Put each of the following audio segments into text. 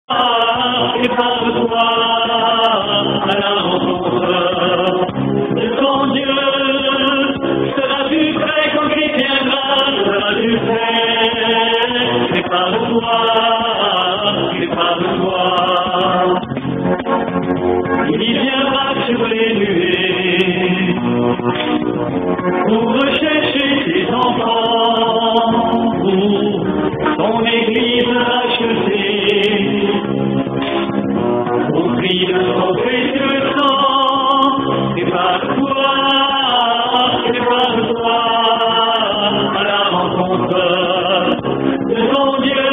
Et par toi, à la rencontre de ton Dieu, seras-tu prêt quand il viendra, seras-tu prêt? Et par toi, il viendra sur les nuées pour rechercher ses enfants, pour son église rachetée. Au prix de son précieux sang, et par toi, à la rencontre de ton Dieu,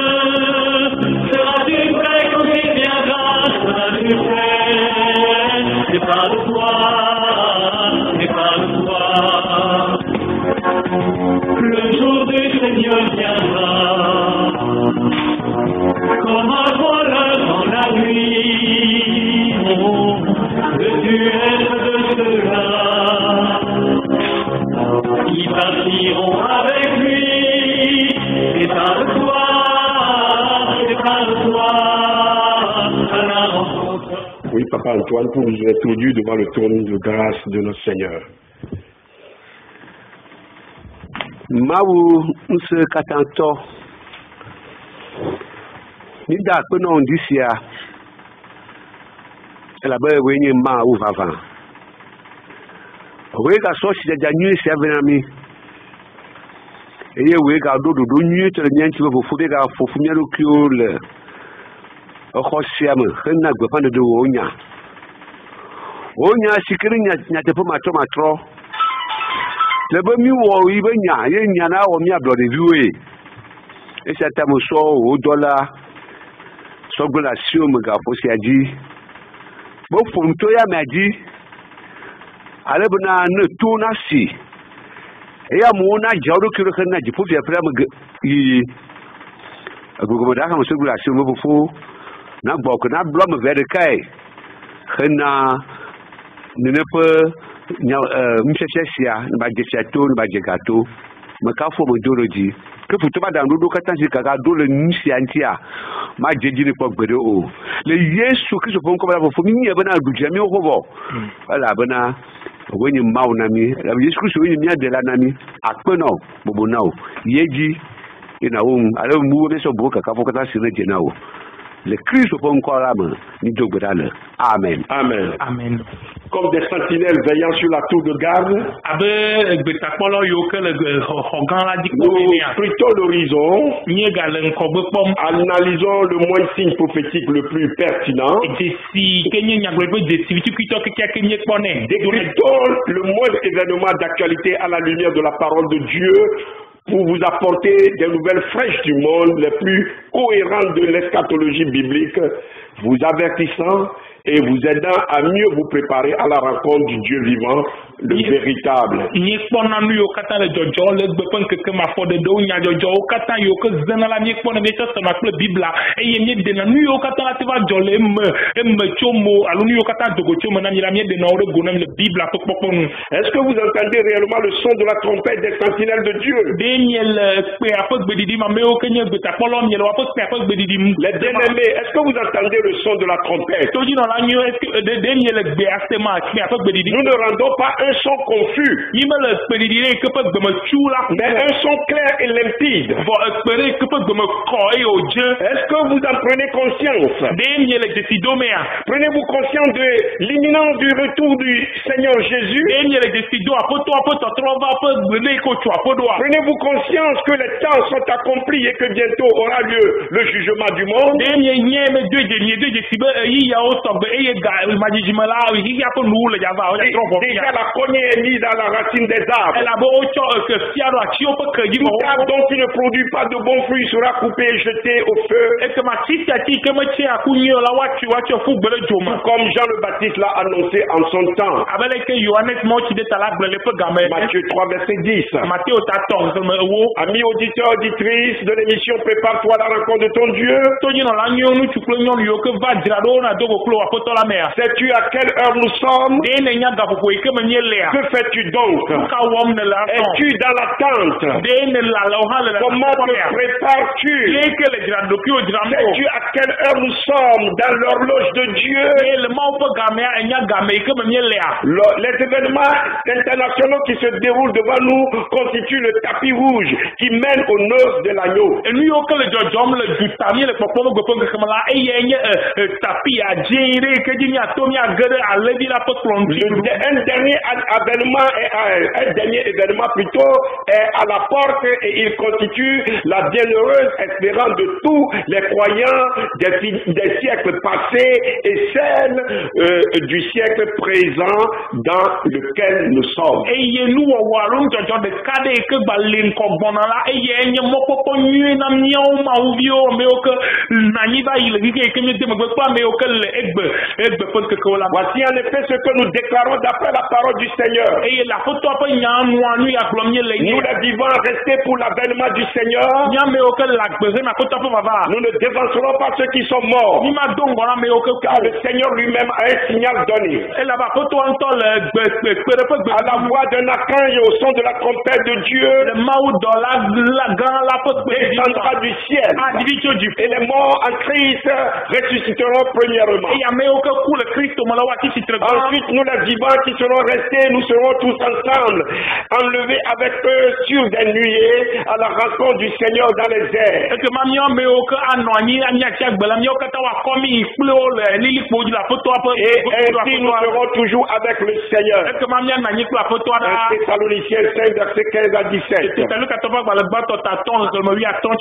seras-tu prêt quand il viendra, seras-tu prêt, et par toi, le jour du Seigneur viendra, comme un voleur dans la nuit, veux-tu être de ceux-là qui partiront avec lui, et par toi, à la rencontre. Oui, Papa Antoine, pour nous introduire devant le trône de grâce de notre Seigneur. Mawu nse katãtɔ ni da akpenɔ ŋdi sia elabe woe nye Mawu vavã woe gasɔ sidzadza nyui sia vɛ na mi eye woe gaɖo ɖoɖo nyui tɔ le mía ŋuti be fofo be gaƒoƒu mía ɖokuiwo le exɔ sia me hena gbeƒãɖeɖe wo nya si ke ɖe nyateƒe matrɔmatrɔ le be mi wɔ yi be nya ye nya na wɔ mi ablɔ ɖeviwoe esia ta me sɔ wo dɔla sɔgbe le asiwo me gaƒo sia dzi be ƒomto ya mea dzi ale bena ne to na si eye amewo na dza wo ɖokui ɖe hena dziƒofiafia me yiyi egogomeɖaka me sɔgbe le asiwo me fofo na gbɔ ke na blɔ me vea ɖekae hena nene ƒe nufiafia sia ne ba dze sia to ne ba dze gato me kafo me do ɖe dzi ke ƒoto ba da ŋuɖoɖo katã si kaka do le nu sia ŋutia ma dze dzi ne kpɔ gbeɖe o le Yesu Kristo ƒe ŋkɔ me la fofo mi nye bena ɖudzia mi wo bɔ elabena woe nye Mawu na mi elabe Yesu Kristo woe nye mía ɖela na mi akpenɔ bobo na wo ye dzi yina wo ŋu ale mu be sɔ bo kaka fɔ katã si ne dze na wo le Kristo ƒe ŋkɔ la me mi do gbe ɖa le amen. Amen. Amen. Comme des sentinelles veillant sur la tour de garde, nous scrutons l'horizon, analysons le moindre signe prophétique le plus pertinent, décryptons le moindre événement d'actualité à la lumière de la parole de Dieu pour vous apporter des nouvelles fraîches du monde les plus cohérentes de l'eschatologie biblique, vous avertissant et vous aidant à mieux vous préparer à la rencontre du Dieu vivant, le véritable. Est-ce que vous entendez réellement le son de la trompette des sentinelles de Dieu? Les bien-aimés, est-ce que vous entendez le son de la trompette? Nous ne rendons pas un son confus, mais un son clair et limpide. Est-ce que vous en prenez conscience? Prenez-vous conscience de l'imminence du retour du Seigneur Jésus? Prenez-vous conscience que les temps sont accomplis et que bientôt aura lieu le jugement du monde? Déjà la cognée est mise à la racine des arbres. Tout arbre dont il ne produit pas de bons fruits sera coupé et jeté au feu. Comme Jean le Baptiste l'a annoncé en son temps. Matthieu 3 verset 10. Amis auditeurs, auditrices de l'émission Prépare-toi à la rencontre de ton Dieu. Sais-tu à quelle heure nous sommes? Que fais-tu donc? Es-tu dans l'attente? Comment te prépares-tu? Sais-tu à à quelle heure nous sommes dans l'horloge de Dieu. Les événements internationaux qui se déroulent devant nous constituent le tapis rouge qui mène aux noces de l'agneau. Un dernier événement plutôt est à la porte et il constitue la bienheureuse espérance de tous les croyants des siècles passés et celle du siècle présent dans lequel nous sommes. Voici en effet ce que nous déclarons d'après la parole du Seigneur. Nous les vivants restés pour l'avènement du Seigneur. Nous ne dévancerons pas ceux qui sont morts. Car le Seigneur lui-même a un signal donné. À la voix d'un archange et au son de la trompette de Dieu, descendra du ciel. Et les morts en Christ ressusciteront premièrement. Ensuite, nous les vivants qui serons restés, nous serons tous ensemble, enlevés avec eux sur des nuées à la rencontre du Seigneur dans les airs. Et ainsi nous serons toujours avec le Seigneur. 1 Thessaloniciens 5, verset 15 à 17.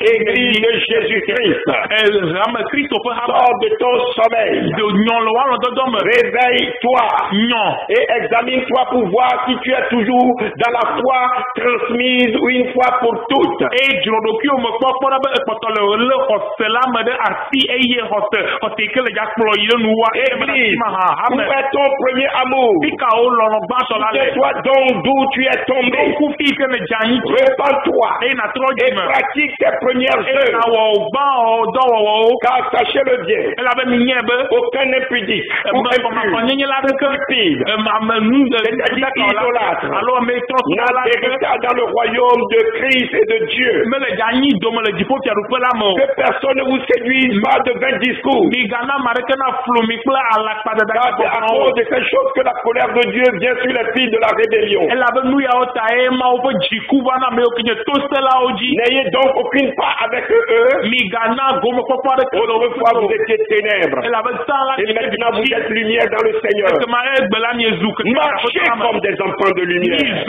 Église de Jésus-Christ, sors de ton sommeil, réveille-toi et examine-toi pour voir si tu es toujours dans la foi transmise une fois pour toutes. Église, où est ton premier amour? Dis-toi donc d'où tu es tombé. Repends-toi et pratique tes premières œuvres. Car sachez-le bien, aucun impudique ou stupide, idolâtre, n'a d'héritage dans le royaume de Christ et de Dieu. Que personne ne vous séduise pas de vains discours. Car c'est à cause de ces choses que la colère de Dieu vient sur les fils de la rébellion. N'ayez donc aucune part avec eux. Autrefois vous étiez ténèbres. Et maintenant vous êtes lumière dans le Seigneur. Marchez comme des enfants de lumière.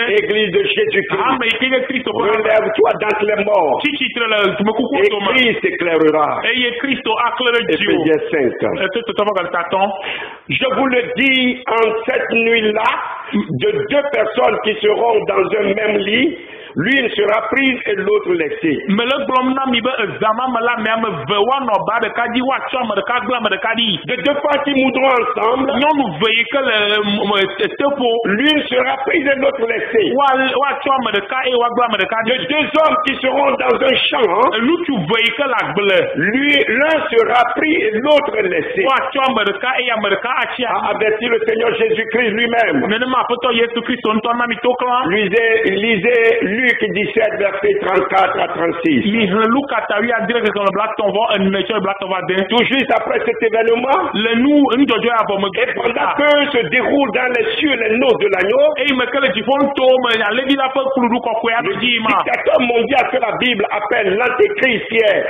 Église de Jésus-Christ, relève-toi d'entre les morts. Et Christ éclairera. Éphésiens 5. Je vous le dis, en cette nuit-là, de deux personnes qui seront dans un même lit, l'une sera prise et l'autre laissée. De deux femmes qui moudront ensemble, l'une sera prise et l'autre laissée. De deux hommes qui seront dans un champ, l'un sera pris et l'autre laissé. A averti le Seigneur Jésus-Christ lui-même. Lisez Luc 17, verset 34 à 36. Tout juste après cet événement, et pendant que se déroulent dans les cieux les noces de l'agneau, le dictateur mondial que la Bible appelle l'antéchrist, qui est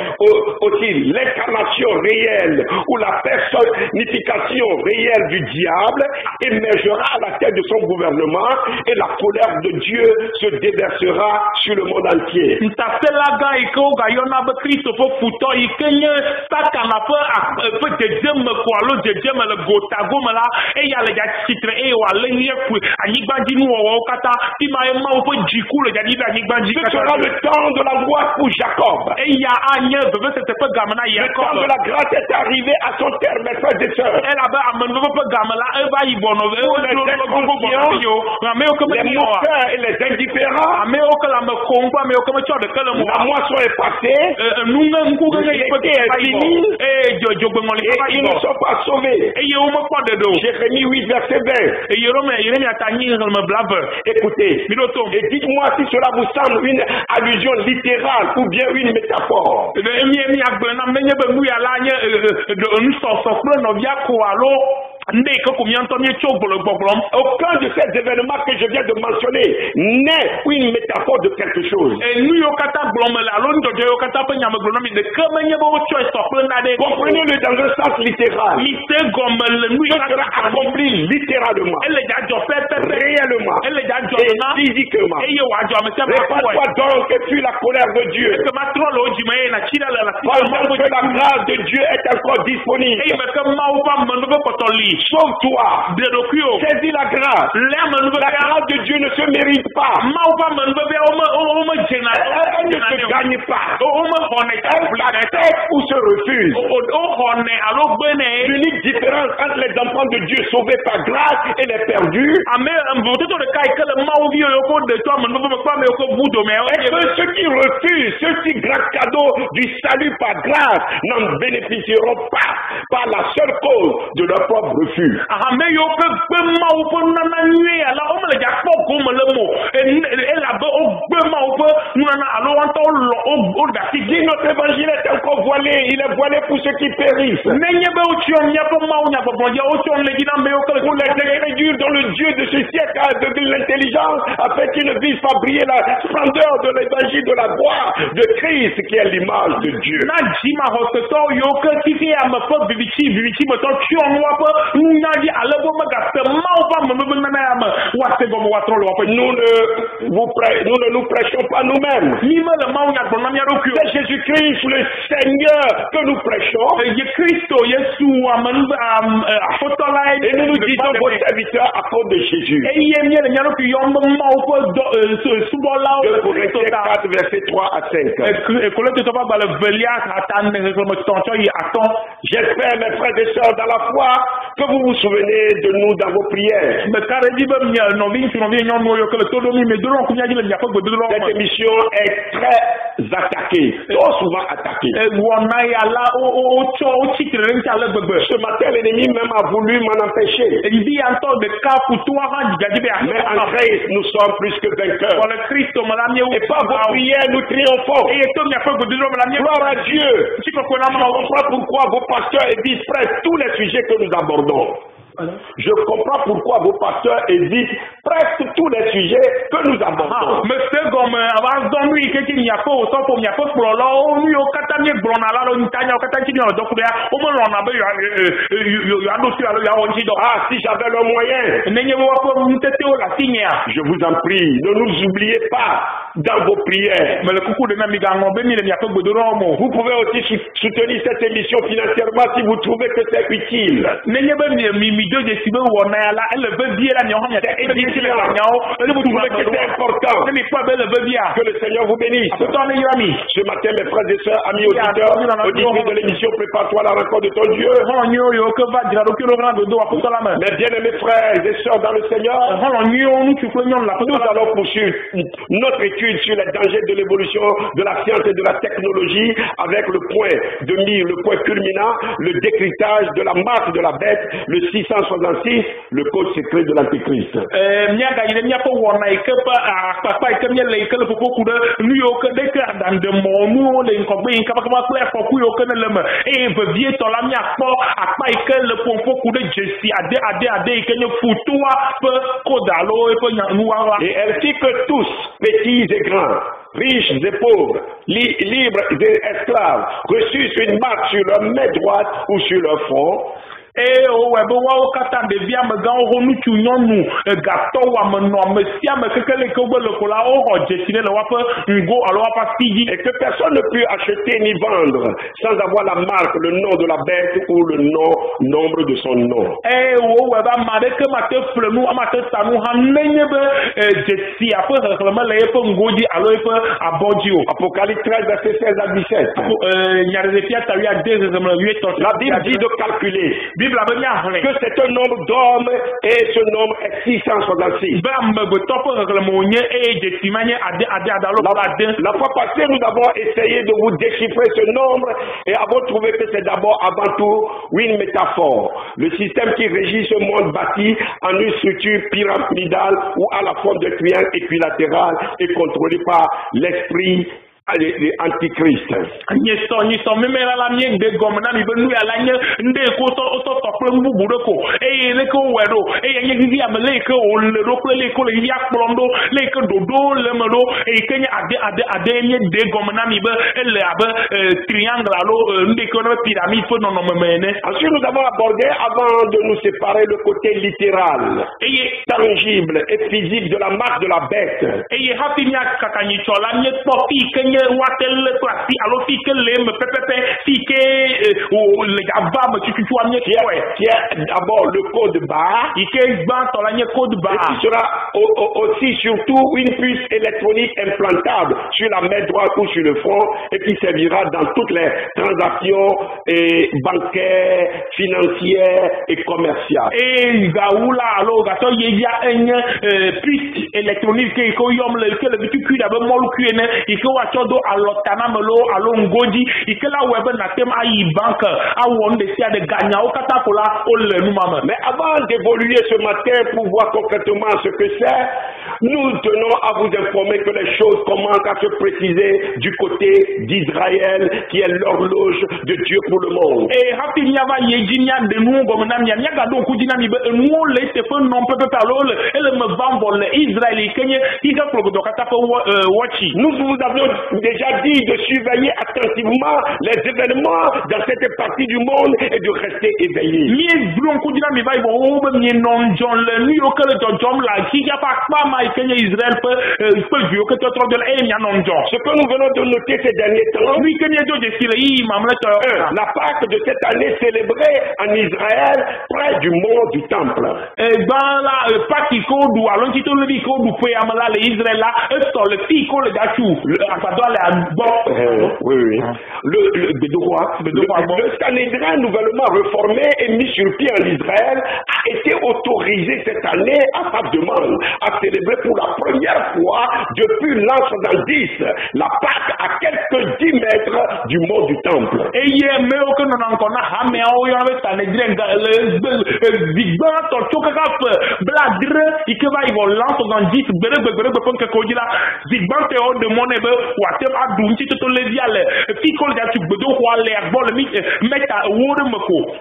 aussi l'incarnation réelle ou la personnification réelle du diable, émergera à la tête de son gouvernement et la colère de Dieu se déversera sur le monde entier. Ce sera le temps de la gloire pour Jacob. Le temps de la grâce est arrivé à son terme, mes frères et sœurs. Les moqueurs et les indifférents que la me compa mais comme tu as de quel mot La moisson est passée. nous n'avons pas L'été est fini. et Ils ne sont pas sauvés. et yo me pas de dos Jérémie 8, verset 20. et Jérémie a tani me blave Écoutez, Miloto et dites-moi si cela vous semble une allusion littérale ou bien une métaphore. mi agbena menye be mu ya la nye nsoso kple novia ko alo nde ke ko mi anto mi tso gbologbogblom. Aucun de ces événements que je viens de mentionner n'est une métaphore de quelque chose. Et nous yo kata gblom la alo ndojo yo kata pe nyame gblom mi de ke menye be wo tso so kple na de. Comprenez-le dans un sens littéral. Mi te gomme le nu Ce sera accompli littéralement, elle ja jo pepe réellement elle ja jo et na physiquement. et yo wa jo me se ma ko Répare-toi donc et fuis la colère de Dieu. que ma tro lo ji me na chira la Pendant que la grâce de Dieu est encore disponible. et me ke ma u ba me no be potoli Sauve-toi. de dokio Saisis la grâce. le me no be La grâce de Dieu ne se mérite pas. ma u ba me no be o me jena Elle ne se gagne pas. o me hone Elle accepte ou se refuse. o hone alo gbene L'unique différence entre les enfants de Dieu sauvés par grâce et les perdus ame mboto de kai kele ma u bi yo ko de to me no be kwa me ko budo me est que ceux qui refusent ce si grand cadeau du salut par grâce n'en bénéficieront pas par la seule cause de leur propre refus. ame yo ke gbe ma u ko nana nwe ala o me le ja kpo ko me le mo e la be o gbe ma u ko nana alo wan to lo o da ti Si notre évangile est encore voilé, il est voilé pour ceux qui périssent. menye be o chion nya ko ma u nya bo bonja o chion le gina me yo ke Pour les incrédules dont le Dieu de ce siècle a aveuglé l'intelligence afin qu'ils ne visent pas briller la splendeur de l'évangile de la gloire de Christ qui est l'image de Dieu. na jima hosteto yo ke ti ke am fo bibichi bo to chion wa ko nya di ale bo ma ga se ma u ba me be nana am wa se go mo wa tro lo wa Nous ne nous prêchons pas nous-mêmes. ni me le ma u nya gbona mi ro ku C'est Jésus-Christ le Seigneur que nous prêchons. ye Kristo Yesu amanu afotola Et nous nous disons vos serviteurs à cause de Jésus. eye mi le nyaro ku yom ma u ko subola 2 Corinthiens 4, versets 3 à 5. e ko le to ba le velia atan ne ko mo toncho yi aton J'espère, mes frères et sœurs, dans la foi, que vous vous souvenez de nous dans vos prières. me kare di be mi no vi nyon no yo ko le to do mi me do ron ku nya ji le nya ko gbe do ron Cette émission est très attaquée, trop souvent attaquée. wona ya la o cho o chikire nti ale gbegbe Ce matin, l'ennemi même a voulu m'en empêcher. di anto de ka futua ha digaji be Mais en Christ, nous sommes plus que vainqueurs. le Kristo ma la mi Et par vos prières, nous triomphons. e to mi afo gbe do ron la mi Gloire à Dieu. chiko ko na Je ma comprends pourquoi vos pasteurs évitent presque tous les sujets que nous abordons. Je comprends pourquoi vos pasteurs évitent presque tous les sujets que nous abordons. me se gomme ava don wi ke ti nya ko so po nya ko pro lo o ni o kata mi brona la lo ntanya o kata ti mi o do ku ya o mo lo na be yo ado ti alo ya o ji do Ah, si j'avais le moyen, nenye wo ko mtete o la sinya je vous en prie, ne nous oubliez pas dans vos prières. me le kuku de na mi ga ngo be mi le nya ko gbe do ron mo Vous pouvez aussi soutenir cette émission financièrement si vous trouvez que c'est utile. nenye be mi do je sibe wo na ya la ele be bi la ni o nya e di ti le la nya o ele Vous trouvez que c'est important. mi pa be le be bi a Que le Seigneur vous bénisse. to ni yami Ce matin, mes frères et sœurs, amis auditeurs, auditrices de l'émission, prépare-toi à la rencontre de ton Dieu. ho nyo yo ke va dira do kilo ran do aposto la me Mes bien-aimés frères et sœurs dans le Seigneur, ho nyo nu tu ko nyon la nous allons poursuivre notre étude sur les dangers de l'évolution de la science et de la technologie avec le point de mire, le point culminant, le décryptage de la marque de la bête, le 666, le code secret de l'Antéchrist. mia ga yile mia ko wona ikepa papa ikemye le ikele popo kude nu yo ke de ka dan de mo nu le nko gbe nka ba kle fo ku yo ke ne leme e be vie to la mia kpo apa ikele popo kude jesi ade ikenye futua pe kodalo e pe nu wa Et elle fit que tous, petits et grands, riches et pauvres, libres et esclaves, reçussent une marque sur leur main droite ou sur leur front. e o we be wa o kata de bia me ga o nu tu nyonu ga to wa me no me sia me kekele ke gbe le ko la o ho jesi le wa pe ngo alo wa pa fiji Et que personne ne put acheter ni vendre sans avoir la marque, le nom de la bête ou le nombre de son nom. e wo we ba ma de ke ma te flenu ma te sanu ha nenye be jesi a pe me le pe ngoji alo pe aboji o Apocalypse 13, verset 16 à 17. nyare de pia ta wi a de me 8 La Bible dit de calculer Bible a bien appris que c'est un nombre d'hommes et ce nombre est 666. La fois passée, nous avons essayé de vous déchiffrer ce nombre et avons trouvé que c'est d'abord avant tout une métaphore. Le système qui régit ce monde bâti en une structure pyramidale ou à la forme de triangle équilatéral est contrôlé par l'esprit antichrist. Ensuite, nous avons abordé, avant de nous séparer, le côté littéral, tangible et physique de la marque de la bête. Qui est d'abord le code barre, et qui sera aussi surtout une puce électronique implantable sur la main droite ou sur le front et qui servira dans toutes les transactions bancaires, financières et commerciales. Puce électronique mais avant d'évoluer ce matin pour voir concrètement ce que c'est, nous tenons à vous informer que les choses commencent à se préciser du côté d'Israël qui est l'horloge de Dieu pour le monde. Nous vous avions déjà dit de surveiller attentivement les événements dans cette partie du monde et de rester éveillé. Ce que nous venons de noter ces derniers temps, la Pâque de cette année célébrée en Israël près du mont du Temple. Le Sanhédrin nouvellement reformé et mis sur pied en Israël a été autorisé cette année à sa demande à célébrer pour la première fois depuis l'an 70 la Pâque à quelques 10 mètres du mont du Temple.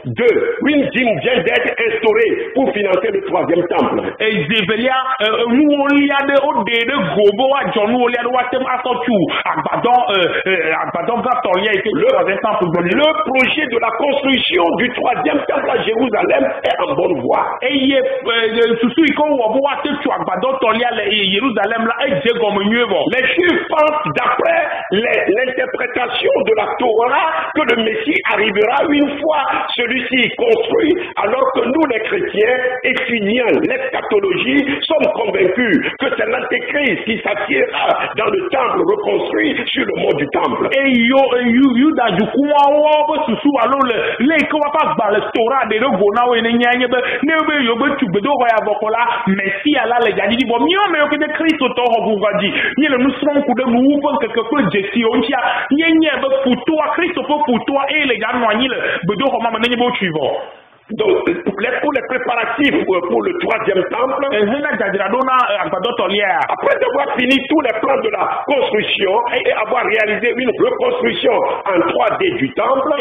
Deux, une dîme vient d'être instaurée pour financer le troisième temple. Le projet de la construction du troisième temple à Jérusalem est en bonne voie. Les Juifs pensent, d'après l'interprétation de la Torah, que le Messie arrivera une fois celui-ci construit, alors que nous les chrétiens, étudiant l'eschatologie, sommes convaincus que c'est l'antéchrist qui s'assiera dans le temple reconstruit sur le mont du temple. Donc, pour les préparatifs pour le troisième temple, après avoir fini tous les plans de la construction et avoir réalisé une reconstruction en 3D du temple,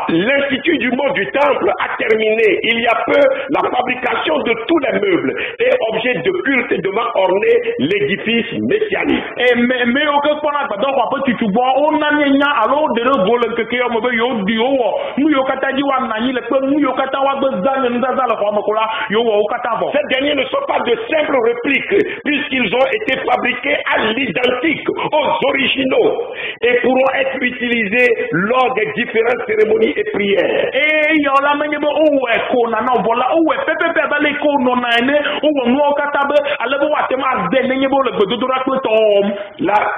l'Institut du mont du temple a terminé il y a peu la fabrication de tous les meubles et objets de culte devant orner l'édifice messianique. Ces derniers ne sont pas de simples répliques puisqu'ils ont été fabriqués à l'identique aux originaux et pourront être utilisés lors des différentes cérémonies et prières.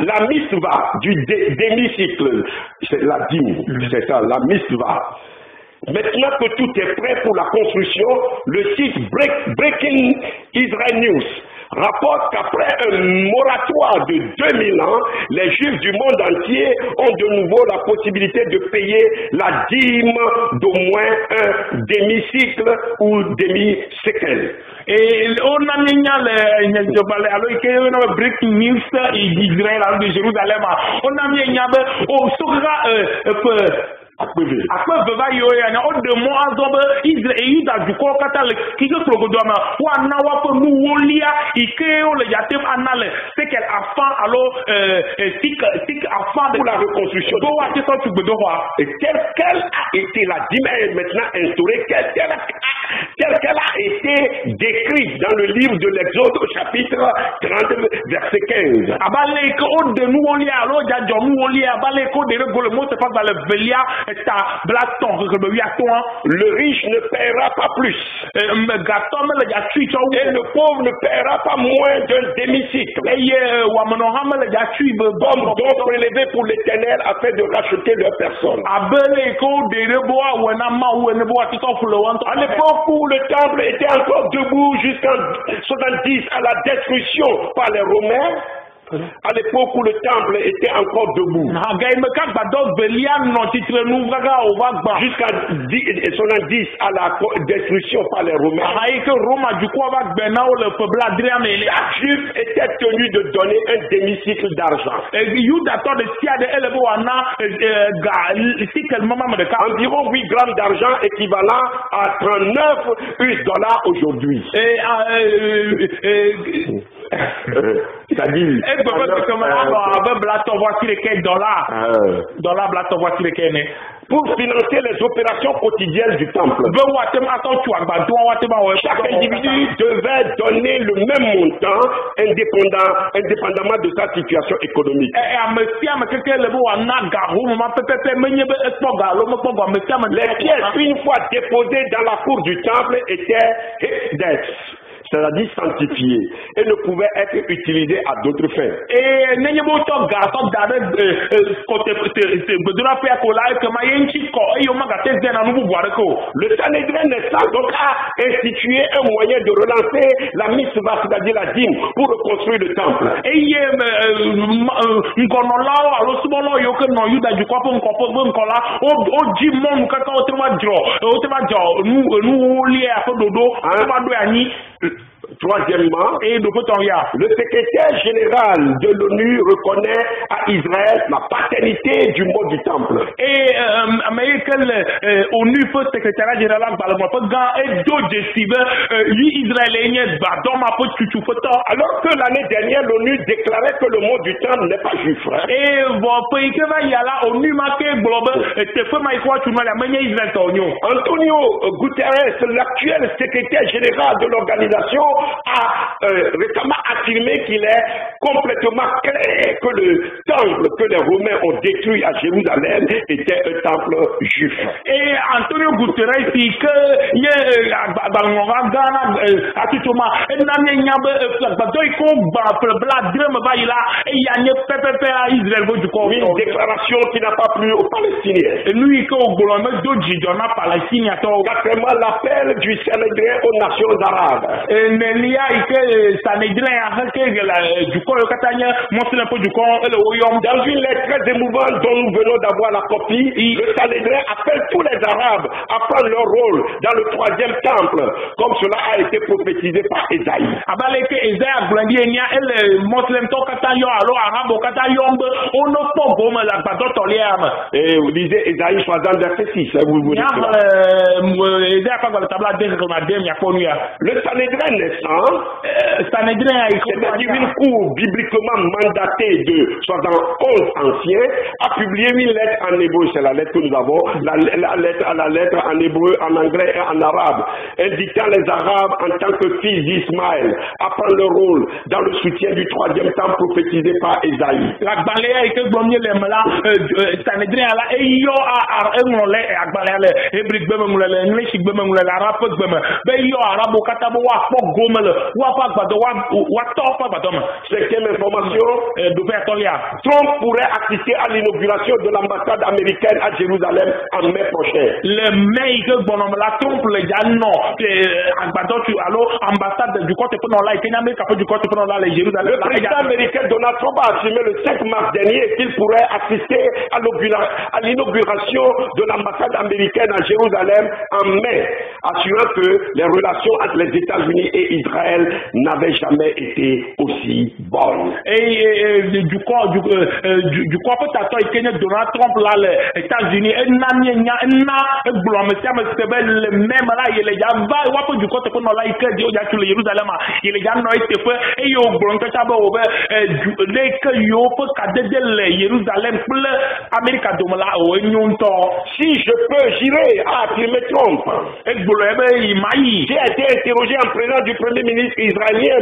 La mitzvah du demi-cycle. C'est la dîme, c'est ça, la misva. Maintenant que tout est prêt pour la construction, le site Breaking Israel News rapporte qu'après un moratoire de 2000 ans, les Juifs du monde entier ont de nouveau la possibilité de payer la dîme d'au moins un demi-cycle ou demi-séquel. Et on a mis le Breaking News d'Israël de Jérusalem. On a mis au Sogra. Akpe va yo ya na o de mo azobe Israel e yuda du ko kata le kike progodo ma wa na wa ko nu wolia ike o le yatem anale c'est quel afin alors tik afin pour la reconstruction do wa ti so tu gbedo wa et quelle a été la dîme maintenant instaurée telle qu'elle a été décrite dans le livre de l'Exode au chapitre 30 verset 15. Abale ko o de nu wolia lo ja jo nu wolia abale ko de regole mo se pas dans le velia. Le riche ne paiera pas plus. Et le pauvre ne paiera pas moins d'un demi-cycle. Comme donc prélevés pour l'Éternel afin de racheter leur personne. À l'époque où le temple était encore debout jusqu'en 70 à la destruction par les Romains, à l'époque où le temple était encore debout, jusqu'à 70 à la destruction par les Romains, chaque juif était tenu de donner un demi-cycle d'argent. Environ 8 grammes d'argent équivalent à 39 US$ aujourd'hui. C'est-à-dire pour financer les opérations quotidiennes du temple. Chaque individu devait donner le même montant indépendamment de sa situation économique. Les pièces, une fois déposées dans la cour du temple, étaient c'est-à-dire sanctifié, et ne pouvait être utilisé à d'autres fins. Le Sanhédrin naissant donc a institué un moyen de relancer la misva, c'est-à-dire la dîme, pour reconstruire le temple. Troisièmement, le secrétaire général de l'ONU reconnaît à Israël la paternité du mot du temple. Alors que l'année dernière, l'ONU déclarait que le mot du temple n'est pas juif. Antonio Guterres, l'actuel secrétaire général de l'organisation, a récemment affirmé qu'il est complètement clair que le temple que les Romains ont détruit à Jérusalem était un temple juif. Et Antonio Guterres dit que une déclaration qui n'a pas plu aux Palestiniens. Quatrièmement, l'appel du Sanhédrin aux nations arabes. Dans une lettre très émouvante dont nous venons d'avoir la copie, le Sanhédrin appelle tous les Arabes à prendre leur rôle dans le troisième temple, comme cela a été prophétisé par Ésaïe. Et vous lisez Ésaïe 60 verset 6, vous voulez le Sanhédrin naissant, c'est-à-dire une cour bibliquement mandatée de 71 anciens, a publié une lettre en hébreu, c'est la lettre que nous avons, la lettre en hébreu, en anglais et en arabe, invitant les Arabes en tant que fils d'Ismaël à prendre leur rôle dans le soutien du troisième temple prophétisé par Ésaïe. me le wapa gbado wa to pa gbado me. Cinquième information, Do pe tolia. Trump pourrait assister à l'inauguration de l'ambassade américaine à Jérusalem en mai prochain. Le mai que bonom la Trump le ja no agbado tu allo ambassade du côté pour la Kenya mais du côté pour la Jérusalem. Le président américain Donald Trump a affirmé le 5 mars dernier qu'il pourrait assister à l'inauguration de l'ambassade américaine à Jérusalem en mai, assurant que les relations entre les États-Unis et Israël n'avaient jamais été aussi bonnes. Et du coup peut-être Kenya Donald Trump là les États-Unis le même là il est va du côté pour la Jérusalem il est no été fait et yo blonde ça ba les que yo peut cadrer le Jérusalem pour l'Amérique de la si je peux j'irai à affirmer Trump. J'ai été interrogé en présence du premier ministre israélien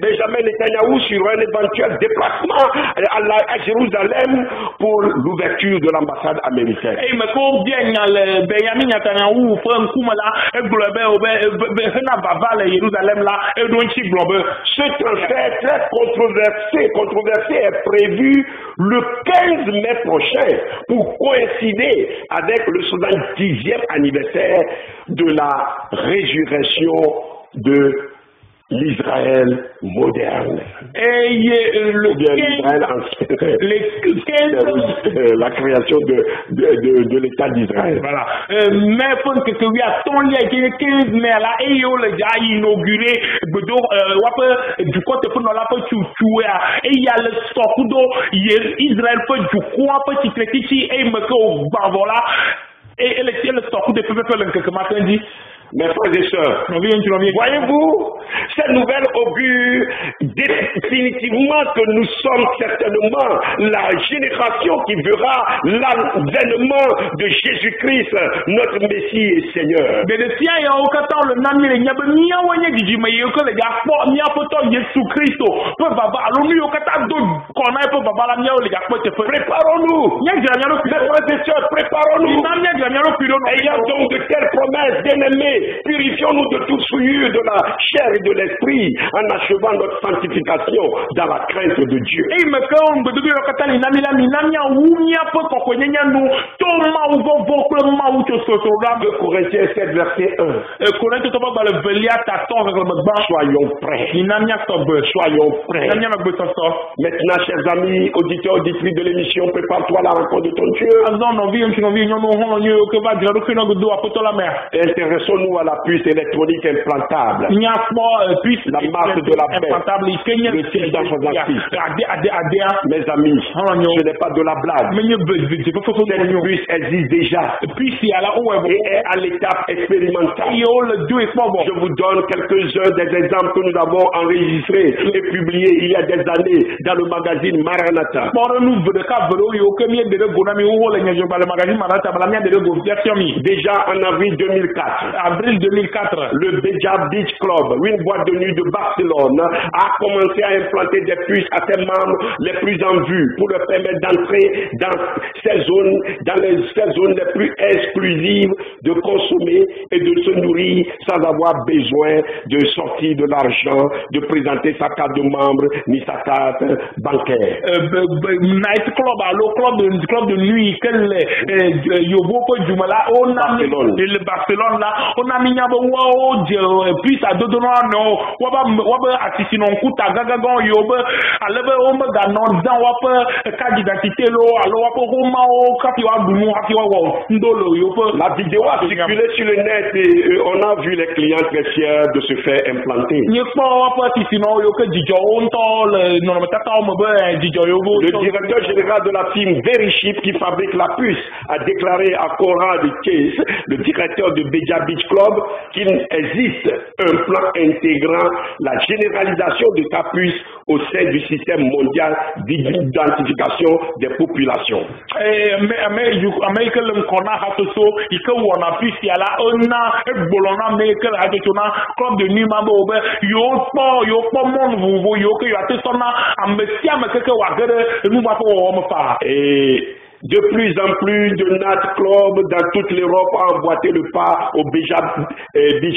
Benjamin Netanyahu sur un éventuel déplacement à Jérusalem pour l'ouverture de l'ambassade américaine. Benjamin Netanyahu ce transfert très controversé est prévu le 15 mai prochain pour coïncider avec le 70e anniversaire de la résurrection de l'Israël moderne. Et l'Israël ancien. La création de l'État d'Israël. Voilà. Mais pour que tu aies ton lien 15 mai là et yo le déjà inauguré du côté pour nous là pour tuer et il y a le sokudo Israël peut du quoi petit petit et me que voilà et le sokudo peut faire quelque matin dit. Mes frères et sœurs, voyez-vous, cette nouvelle augure définitivement que nous sommes certainement la génération qui verra l'avènement de Jésus-Christ, notre Messie et Seigneur. Préparons-nous, mes frères et sœurs, préparons-nous. Ayant donc de telles promesses, bien-aimés, purifions-nous de toute souillure de la chair et de l'esprit en achevant notre sanctification dans la crainte de Dieu. 2 Corinthiens 7 verset 1. Soyons prêts. Soyons prêts. Maintenant, chers amis, auditeurs, auditrices de l'émission, prépare-toi à la rencontre de ton Dieu. Intéressons-nous à la puce électronique implantable. La marque de la paix. Le fil d'enfance. Mes amis, ce n'est pas de la blague. Cette puce existe déjà et est à l'étape expérimentale. Je vous donne quelques-uns des exemples que nous avons enregistrés et publiés il y a des années dans le magazine Maranatha. Déjà en avril 2004, le Beja Beach Club, une boîte de nuit de Barcelone, a commencé à implanter des puces à ses membres les plus en vue pour leur permettre d'entrer dans ces zones les plus exclusives, de consommer et de se nourrir sans avoir besoin de sortir de l'argent, de présenter sa carte de membre ni sa carte bancaire. Night club, le club de nuit, le Barcelone là, on a mis puis à deux non, la vidéo a circulé sur le net et on a vu les clients très fiers de se faire implanter. Le directeur général de la firme Verychip qui fabrique la puce a déclaré à Conrad Case, le directeur de Beja Beach Club, qu'il existe un plan intégrant la généralisation de ta puce au sein du système mondial d'identification des populations. Et De plus en plus de night clubs dans toute l'Europe ont emboîté le pas au Beach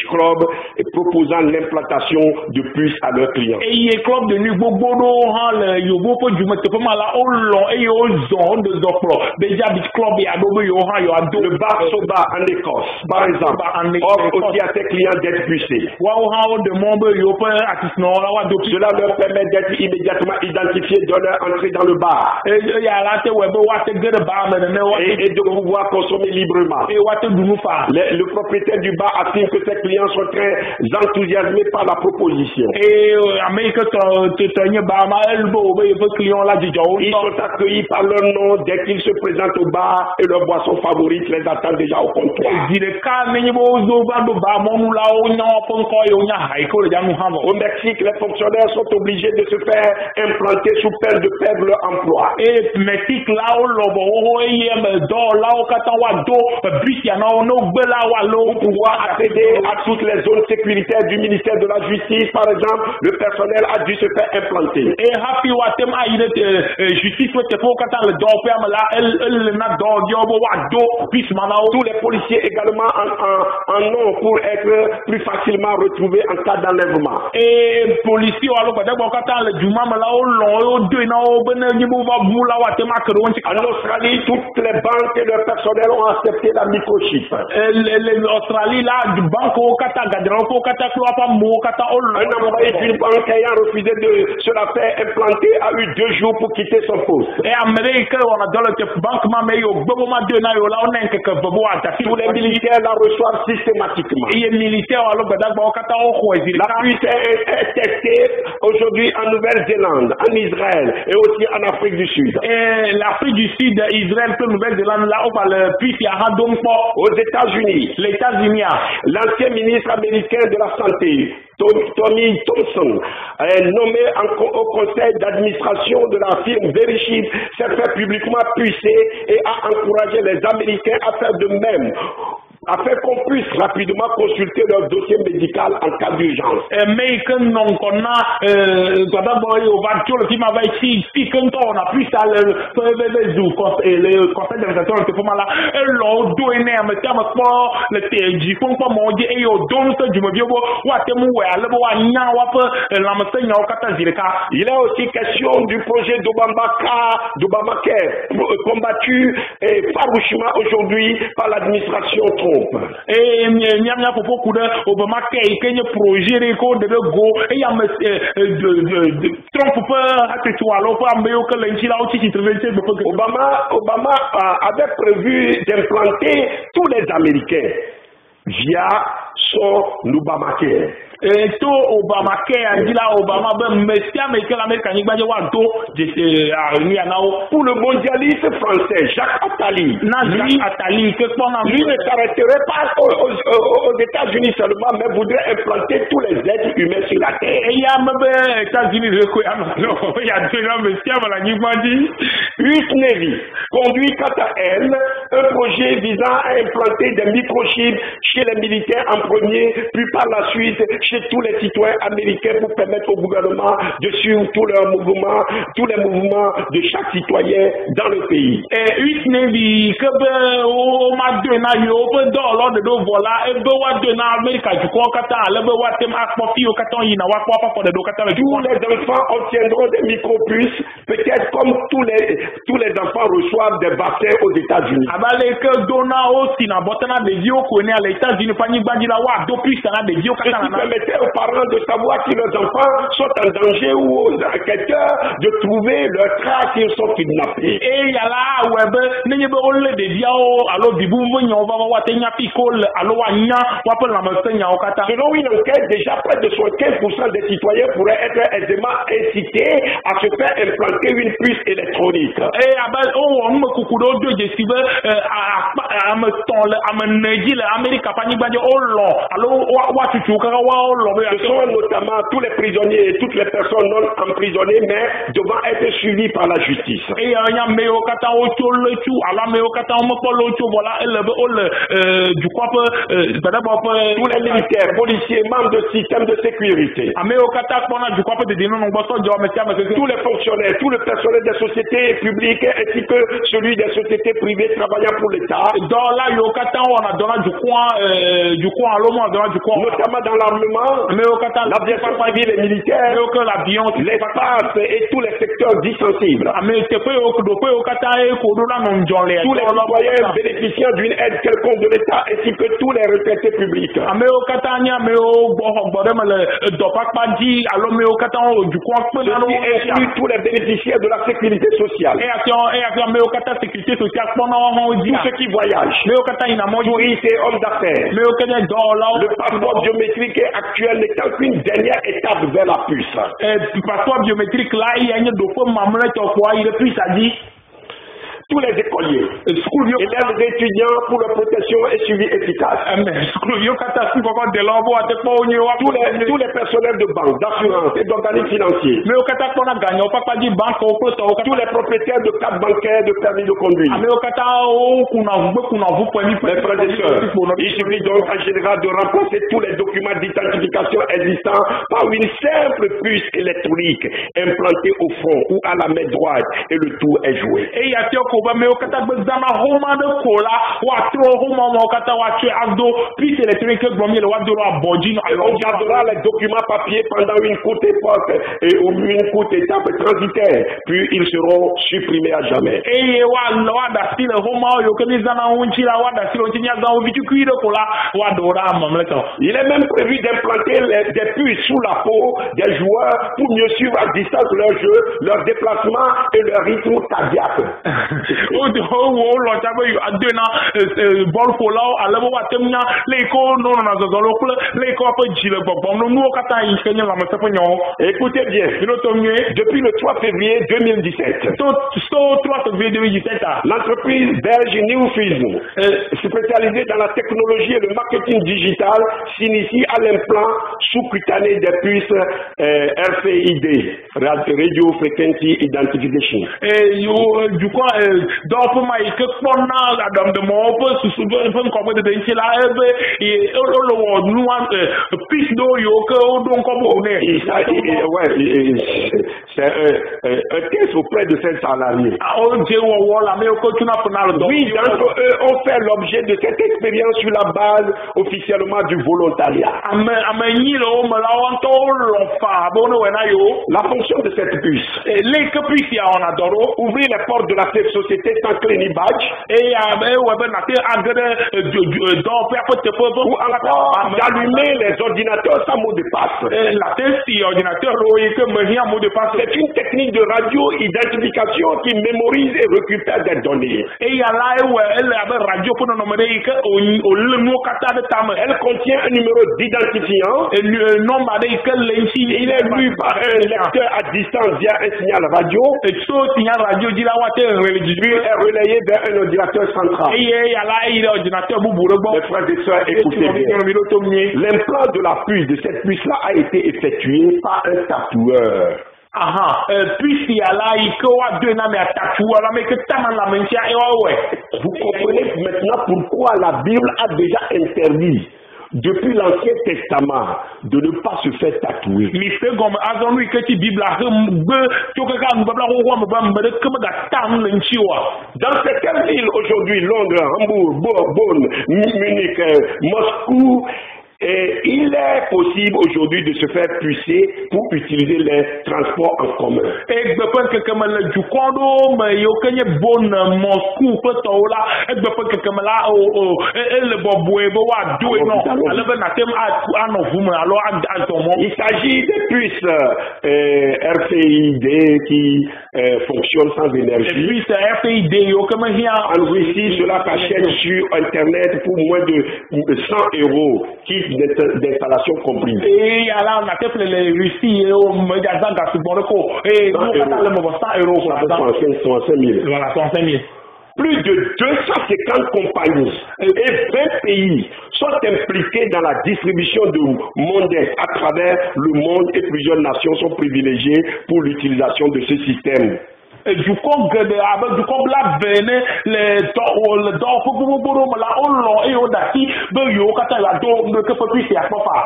Club et proposant l'implantation de puces à leurs clients. Et club de nuit bobodo le yobo po du mete poma la olon et ozon de zopro Beach Club et adobe yo ha yo ado le bar Soba en Écosse par exemple offre aussi à ses clients d'être pucés. Cela leur permet d'être immédiatement identifiés de leur entrée dans le bar et de pouvoir consommer librement. Le propriétaire du bar affirme que ses clients sont très enthousiasmés par la proposition. Ils sont accueillis par leur nom dès qu'ils se présentent au bar et leurs boissons favorites les attendent déjà au comptoir. Au Mexique, les fonctionnaires sont obligés de se faire implanter sous peine de perdre leur emploi. Pour pouvoir accéder à toutes les zones sécuritaires du ministère de la Justice, par exemple, le personnel a dû se faire implanter. Tous les policiers également en ont pour être plus facilement retrouvés en cas d'enlèvement. En Australie, toutes les banques et leur personnel ont accepté la microchip. Un employé d'une banque ayant refusé de se la faire implanter a eu 2 jours pour quitter son poste. Tous les militaires la reçoivent systématiquement. La puce est testée aujourd'hui en Nouvelle-Zélande, en Israël et aussi en Afrique du Sud. L'Afrique du Sud, Israël, Nouvelle-Zélande, là, on va le puce aux États-Unis. L'ancien ministre américain de la Santé, Tony Thompson, est nommé au conseil d'administration de la firme Verichip, s'est fait publiquement pucer et a encouragé les Américains à faire de même, afin qu'on puisse rapidement consulter leur dossier médical en cas d'urgence. Il est aussi question du projet d'Obamacare, combattu farouchement aujourd'hui par l'administration Trump. Obama avait prévu d'implanter tous les Américains via son Obamacare. Pour le mondialiste français Jacques Attali, lui ne s'arrêterait pas aux États-Unis seulement, mais voudrait implanter tous les êtres humains sur la terre. US Navy conduit quant à elle un projet visant à implanter des microchips chez les militaires en premier, puis par la suite chez tous les citoyens américains pour permettre au gouvernement de suivre tous les mouvements de chaque citoyen dans le pays. Tous les enfants obtiendront des micropuces, peut-être comme tous les enfants reçoivent des vaccins aux États-Unis. Permettait aux parents de savoir si leurs enfants sont en danger ou quelqu'un de trouver leur trace s'ils sont kidnappés. Selon une enquête, déjà près de 75% des citoyens pourraient être aisément incités à se faire implanter une puce électronique. Ce sont notamment tous les prisonniers et toutes les personnes non emprisonnées, mais devant être suivies par la justice. alors mais au kata on me polo cho voilà du quoi tous les militaires, policiers, membres de système de sécurité, mais au kata on a du quoi de non tous les fonctionnaires, tout le personnel des sociétés publiques ainsi que celui des sociétés privées travaillant pour l'État. Dans là au kata on a donné du coin à l'homme, on a donné du coin notamment dans l'armement, mais au kata l'aviation civile et militaire, l'espace et tous les secteurs dits sensibles. Tous les citoyens bénéficiant d'une aide quelconque de l'État ainsi que tous les retraités publics. Ceci inclut tous les bénéficiaires de la sécurité sociale. Tous ceux qui voyagent, touristes et hommes d'affaires. Le passeport biométrique actuel n'étant qu'une dernière étape vers la puce. Passeport biométrique là, il y a une tous les écoliers, et les étudiants pour leur protection et suivi efficace. Tous les personnels de banque, d'assurance et d'organismes financiers. Tous les propriétaires de cartes bancaires, de permis de conduire. Mes frères et sœurs, il suffit donc en général de remplacer tous les documents d'identification existants par une simple puce électronique implantée au front ou à la main droite et le tour est joué. On gardera les documents papier pendant une courte époque et une courte étape transitaire, puis ils seront supprimés à jamais. Il est même prévu d'implanter des puces sous la peau des joueurs pour mieux suivre à distance leur jeu, leur déplacement et leur rythme cardiaque. Écoutez bien, depuis le 3 février 2017, l'entreprise belge Newfism, spécialisée dans la technologie et le marketing digital, s'initie à l'implant sous-cutané des puces RFID, Radio Frequency Identification. C'est un test auprès de 5 salariés. Oui, d'entre eux ont fait l'objet de cette expérience sur la base officiellement du volontariat. La fonction de cette puce, ouvrir les portes de la société sans clé ni badge, ou encore d'allumer les ordinateurs sans mot de passe. C'est une technique de radio-identification qui mémorise et récupère des données. Elle contient un numéro d'identifiant. Il est lu par un lecteur à distance via un signal radio. Puis est relayé vers un ordinateur central. Mes frères et sœurs, écoutez bien. L'implant de la puce, de cette puce-là, a été effectué par un tatoueur. Vous comprenez maintenant pourquoi la Bible a déjà interdit, depuis l'Ancien Testament, de ne pas se faire tatouer. Dans certaines villes aujourd'hui, Londres, Hambourg, Bonn, Munich, Moscou, il est possible aujourd'hui de se faire pucer pour utiliser les transports en commun. Il s'agit de puces RFID qui fonctionnent sans énergie. En Russie, cela s'achète sur Internet pour moins de 100 €. Kit d'installation compris. Plus de 250 compagnies et 20 pays sont impliqués dans la distribution de monnaie à travers le monde et plusieurs nations sont privilégiées pour l'utilisation de ce système. du con du con la bene le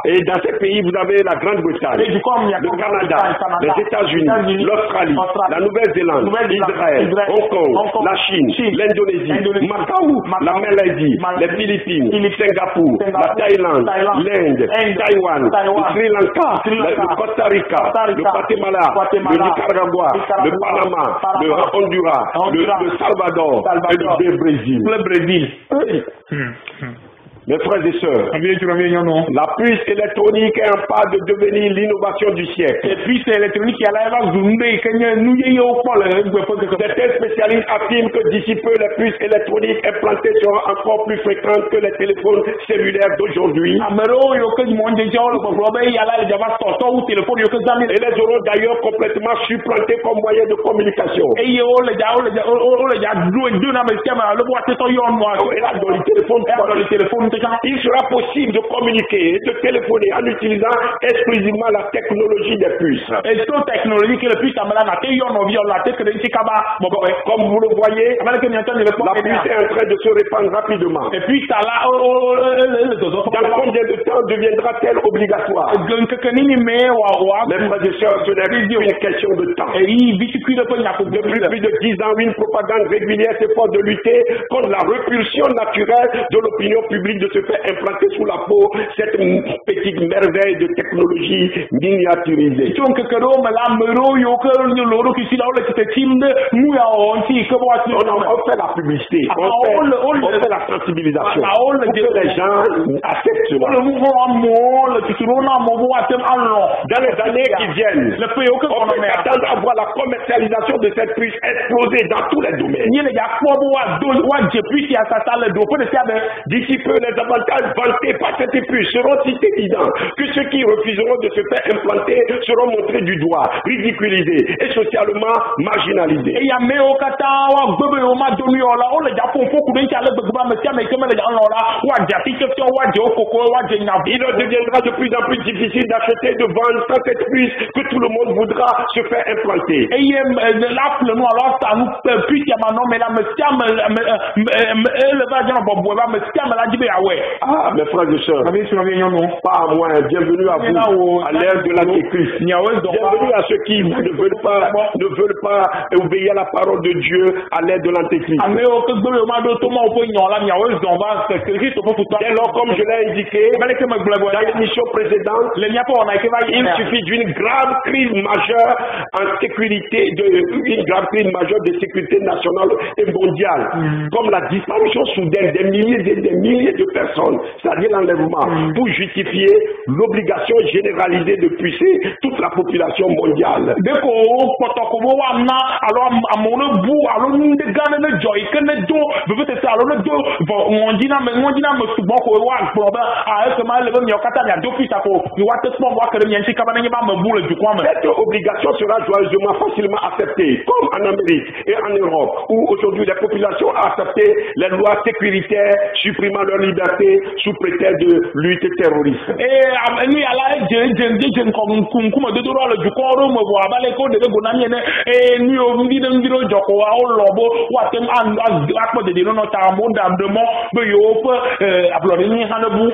et dans ces pays, vous avez la Grande-Bretagne, le Canada, les États-Unis, l'Australie, la Nouvelle-Zélande, Israël, Hong Kong, la Chine, l'Indonésie, Macao, la Malaisie, les Philippines, Singapour, la Thaïlande, l'Inde, Taïwan, le Sri Lanka, le Costa Rica, le Guatemala, le Nicaragua, le Panama, le Honduras, le Salvador et le Brésil. Le Brésil. Mes frères et sœurs, la puce électronique est un pas de devenir l'innovation du siècle. Certains spécialistes affirment que d'ici peu, les puces électroniques implantées seront encore plus fréquentes que les téléphones cellulaires d'aujourd'hui. Et les auront d'ailleurs complètement supplantés comme moyen de communication. Et là, dans le téléphone, il sera possible de communiquer et de téléphoner en utilisant exclusivement la technologie des puces. Comme vous le voyez, la puce est en train de se répandre rapidement. Dans combien de temps deviendra-t-elle obligatoire? Mes frères et sœurs, ce n'est plus une question de temps. Depuis plus de 10 ans, une propagande régulière s'efforce de lutter contre la repulsion naturelle de l'opinion publique de se faire implanter sous la peau cette petite merveille de technologie miniaturisée. On en fait la publicité, on fait la sensibilisation pour que les gens acceptent cela. Dans les années qui viennent, on peut attendre à voir la commercialisation de cette puce exploser dans tous les domaines. D'ici peu, les avantages vantés par cette puce seront si évidents que ceux qui refuseront de se faire implanter seront montrés du doigt, ridiculisés et socialement marginalisés. Il deviendra de plus en plus difficile d'acheter, de vendre sans cette puce que tout le monde voudra se faire implanter. Ah, mes frères et sœurs, pas à moi, bienvenue à vous, à l'ère de l'Antéchrist. Bienvenue à ceux qui ne veulent pas obéir à la parole de Dieu à l'ère de l'Antéchrist. Dès lors, comme je l'ai indiqué dans l'émission précédente, il suffit d'une grave crise majeure en sécurité, une grave crise majeure de sécurité nationale et mondiale, comme la disparition soudaine des milliers et des milliers de personnes, c'est-à-dire l'enlèvement, pour justifier l'obligation généralisée de pucer toute la population mondiale. Cette obligation sera joyeusement facilement acceptée, comme en Amérique et en Europe, où aujourd'hui les populations ont accepté les lois sécuritaires supprimant leur liberté sous prétexte de lutte terroriste.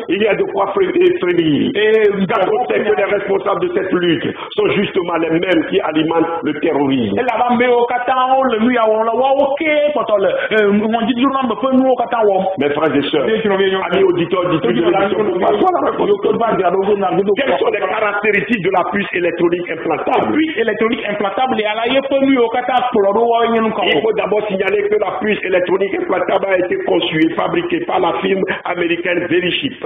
Il y a de quoi frémir. Quand on sait que les responsables de cette lutte sont justement les mêmes qui alimentent le terrorisme. Mes frères et sœurs, amis auditeurs, quelles sont les caractéristiques de la puce électronique implantable? Il faut d'abord signaler que la puce électronique implantable a été conçue et fabriquée par la firme américaine Verichip.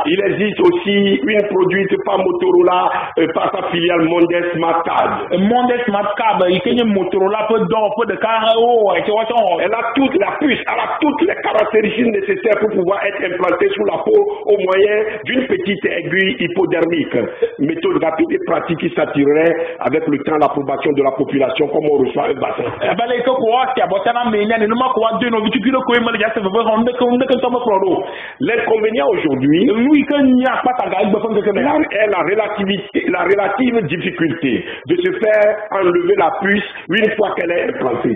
Il existe aussi une produite par Motorola par sa filiale Mondes Smart Card. Elle a la puce a toutes les caractéristiques nécessaires pour pouvoir être implantée sous la peau au moyen d'une petite aiguille hypodermique. Méthode rapide et pratique qui s'attirerait avec le temps l'approbation de la population comme on reçoit un bassin. L'inconvénient aujourd'hui est la relative difficulté de se faire enlever la puce une fois qu'elle est implantée.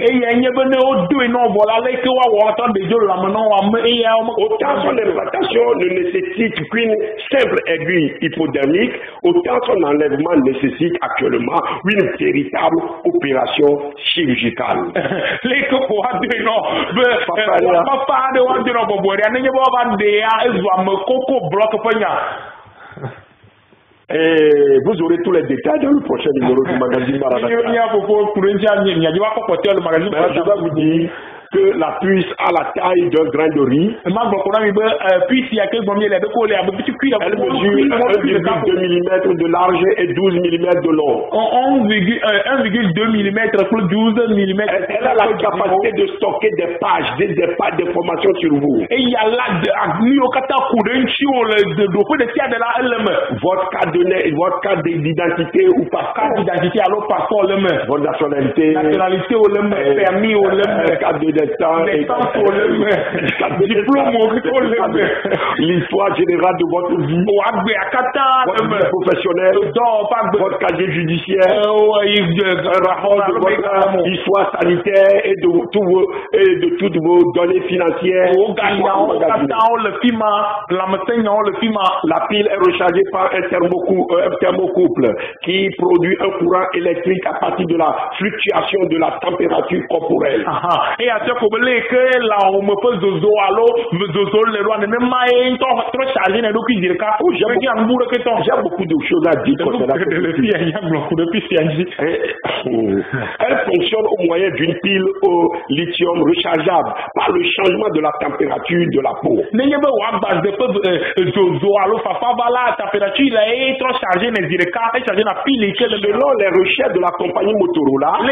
Autant son implantation ne nécessite qu'une simple aiguille hypodermique, autant son enlèvement nécessite actuellement une véritable opération chirurgicale. Et vous aurez tous les détails dans le prochain numéro du magazine Maranatha. Je dois vous dire que la puce a la taille d'un grain de riz. Elle mesure 1,2 mm de large et 12 mm de long. 1,2 mm plus 12 mm. Elle a la capacité de stocker des pages d'informations sur vous. Votre carte d'identité ou passeport. Votre nationalité. Permis carte de destin. L'histoire générale de votre vie. Votre vie professionnelle. Votre casier judiciaire. Un rapport de votre histoire sanitaire et de toutes vos données financières. La pile est rechargée par un thermocouple qui produit un courant électrique à partir de la fluctuation de la température corporelle. J'ai beaucoup de choses à dire. Elle fonctionne au moyen d'une pile au lithium rechargeable par le changement de la température de la peau. Selon les recherches de la compagnie Motorola, il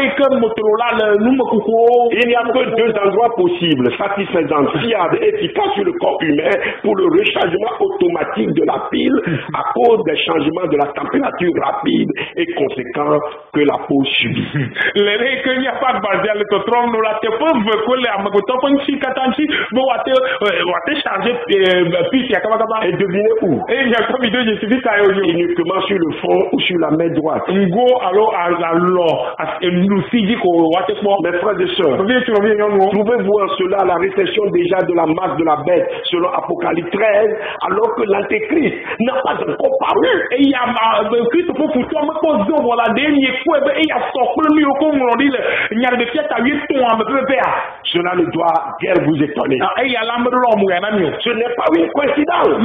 n'y a que deux endroits possibles, satisfaisants, fiables et efficaces sur le corps humain pour le rechargement automatique de la pile à cause des changements de la température rapide et conséquent que la peau subit. Et devinez où? Uniquement sur le front ou sur la main droite. Mes frères et sœurs, trouvez-vous en cela la récession déjà de la marque de la bête selon Apocalypse 13, alors que l'Antéchrist n'a pas encore paru? Cela ne doit guère vous étonner. Ce n'est pas une coïncidence.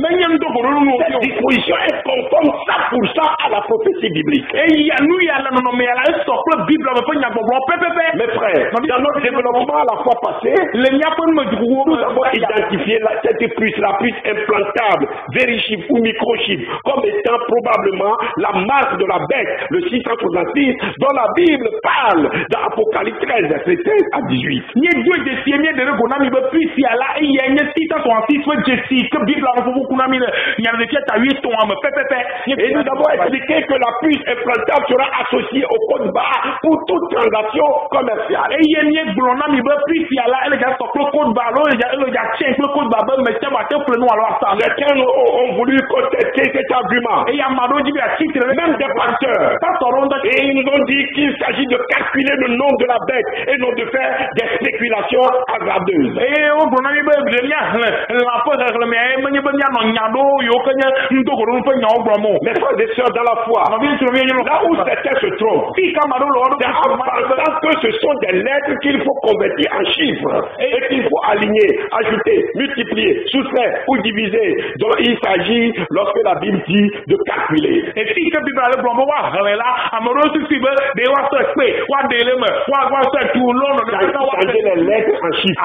Cette disposition est conforme 100% à la prophétie biblique. Mes frères, dans notre développement à la fois passé, nous avons identifié cette puce, la puce implantable, vérichip ou microchip, comme étant probablement la marque de la bête, le 666, dont la Bible parle dans Apocalypse 13, verset 16 à 18. Et nous avons expliqué que la puce implantable sera associée au code barre pour toute transaction commerciale. Certains ont voulu contester cet argument. Même des pasteurs. Et ils nous ont dit qu'il s'agit de calculer le nom de la bête et non de faire des spéculations hasardeuses. Mes frères et sœurs dans la foi, là où certains se trompent, c'est en pensant que ce sont des lettres qu'il faut convertir en chiffres et qu'il faut aligner, ajouter, multiplier, soustraire ou diviser, dont il s'agit lorsque la Bible dit de calculer. Changer les lettres en chiffres.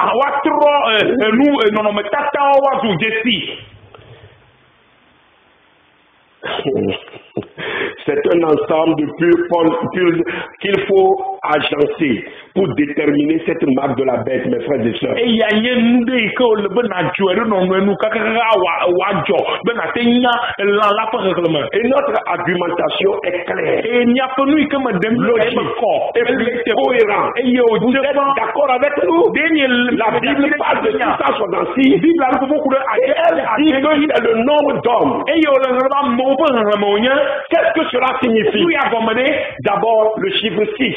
C'est un ensemble de qu'il faut agencé pour déterminer cette marque de la bête, mes frères et sœurs. Et notre argumentation est claire, logique et cohérente. Vous êtes d'accord avec nous? La Bible parle de 666 et elle dit que c'est le nombre d'hommes. Qu'est-ce que cela signifie? D'abord, le chiffre 6.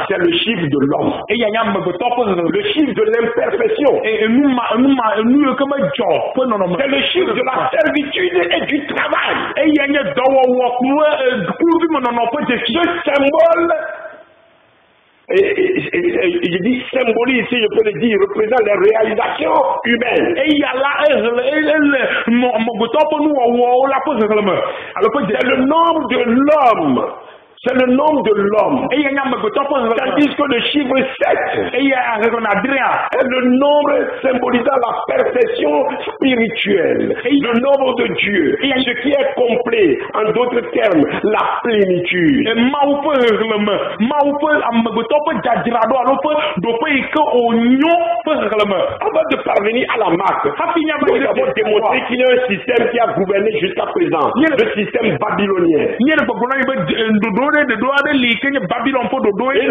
C'est le chiffre de l'homme. Le chiffre de l'imperfection. C'est le chiffre de la servitude et du travail. Ce symbole, je dis symbolise, si je peux le dire, représente les réalisations humaines. C'est le nombre de l'homme. C'est le nombre de l'homme. Tandis que le chiffre 7 est le nombre symbolisant la perfection spirituelle, le nombre de Dieu, ce qui est complet, en d'autres termes, la plénitude. Avant de parvenir à la marque, nous avons démontré qu'il y a un système qui a gouverné jusqu'à présent, le système babylonien. Et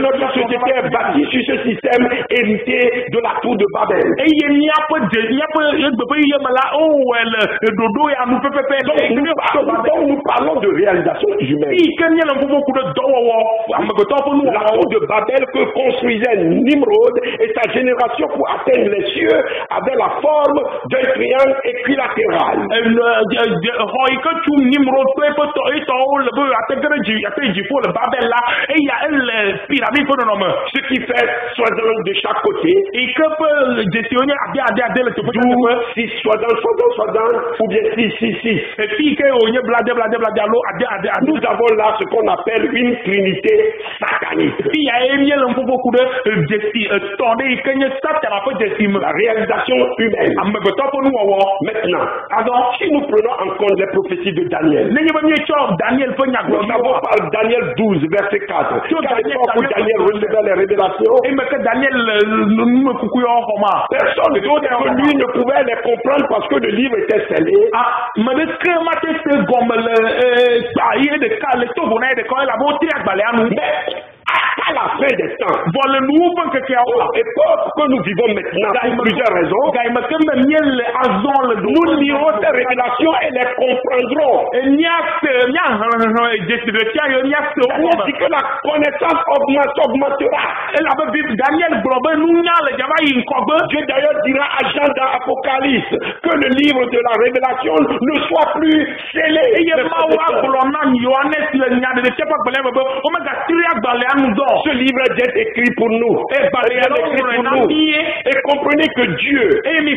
notre société est bâtie sur ce système hérité de la tour de Babel. Donc nous parlons de réalisation humaine. La tour de Babel que construisait Nimrod et sa génération pour atteindre les cieux avait la forme d'un triangle équilatéral. Ce qui fait 60 de chaque côté. Et que peut gestionner 6 60 ou bien 6. Nous avons là ce qu'on appelle une trinité satanique. La réalisation humaine. Maintenant, si nous prenons en compte les prophéties de Daniel, nous avons par Daniel 12, verset 4. Qu'à l'époque où Daniel recevait les révélations, personne d'autre que lui ne pouvait les comprendre parce que le livre était scellé. Mais à la fin des temps, à l'époque que nous vivons maintenant, pour plusieurs raisons, nous lirons ces révélations et les comprendrons. C'est que la connaissance augmentera. Dieu d'ailleurs dira à Jean dans Apocalypse que le livre de la révélation ne soit plus scellé. Ce livre est écrit pour nous. Et comprenez que Dieu ne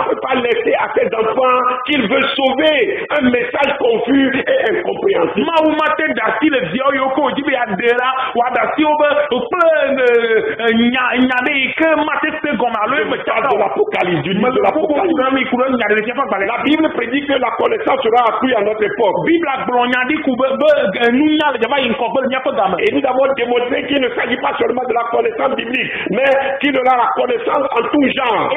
peut pas laisser à ses enfants qu'il veut sauver un message confus et incompréhensible. De l'Apocalypse, du livre de l'Apocalypse. La Bible prédit que la connaissance sera accrue à notre époque. Et nous avons démontré qu'il ne s'agit pas seulement de la connaissance biblique, mais qu'il y aura la connaissance en tout genre.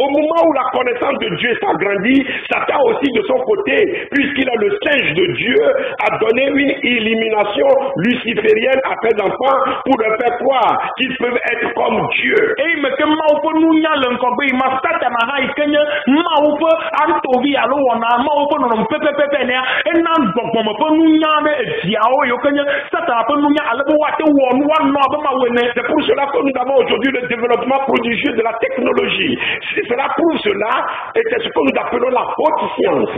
Au moment où la connaissance de Dieu s'agrandit, Satan aussi de son côté, puisqu'il est le singe de Dieu, a donné une illumination luciférienne à ses enfants pour leur faire croire qu'ils peuvent être comme Dieu. C'est pour cela que nous avons aujourd'hui le développement prodigieux de la technologie. Cela prouve cela, et c'est ce que nous appelons la haute science.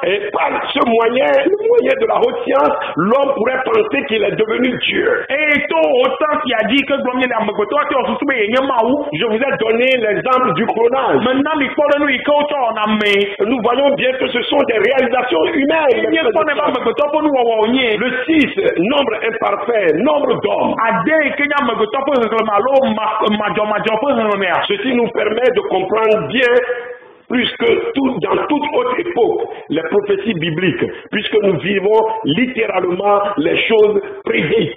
Et par ce moyen, le moyen de la haute science, l'homme pourrait penser qu'il est devenu Dieu. Je vous ai donné l'exemple du clonage. Nous voyons bien que ce sont des réalisations humaines. Le 6, nombre imparfait, nombre d'hommes. Ceci nous permet de comprendre bien plus que tout, dans toute autre époque, les prophéties bibliques, puisque nous vivons littéralement les choses prédites.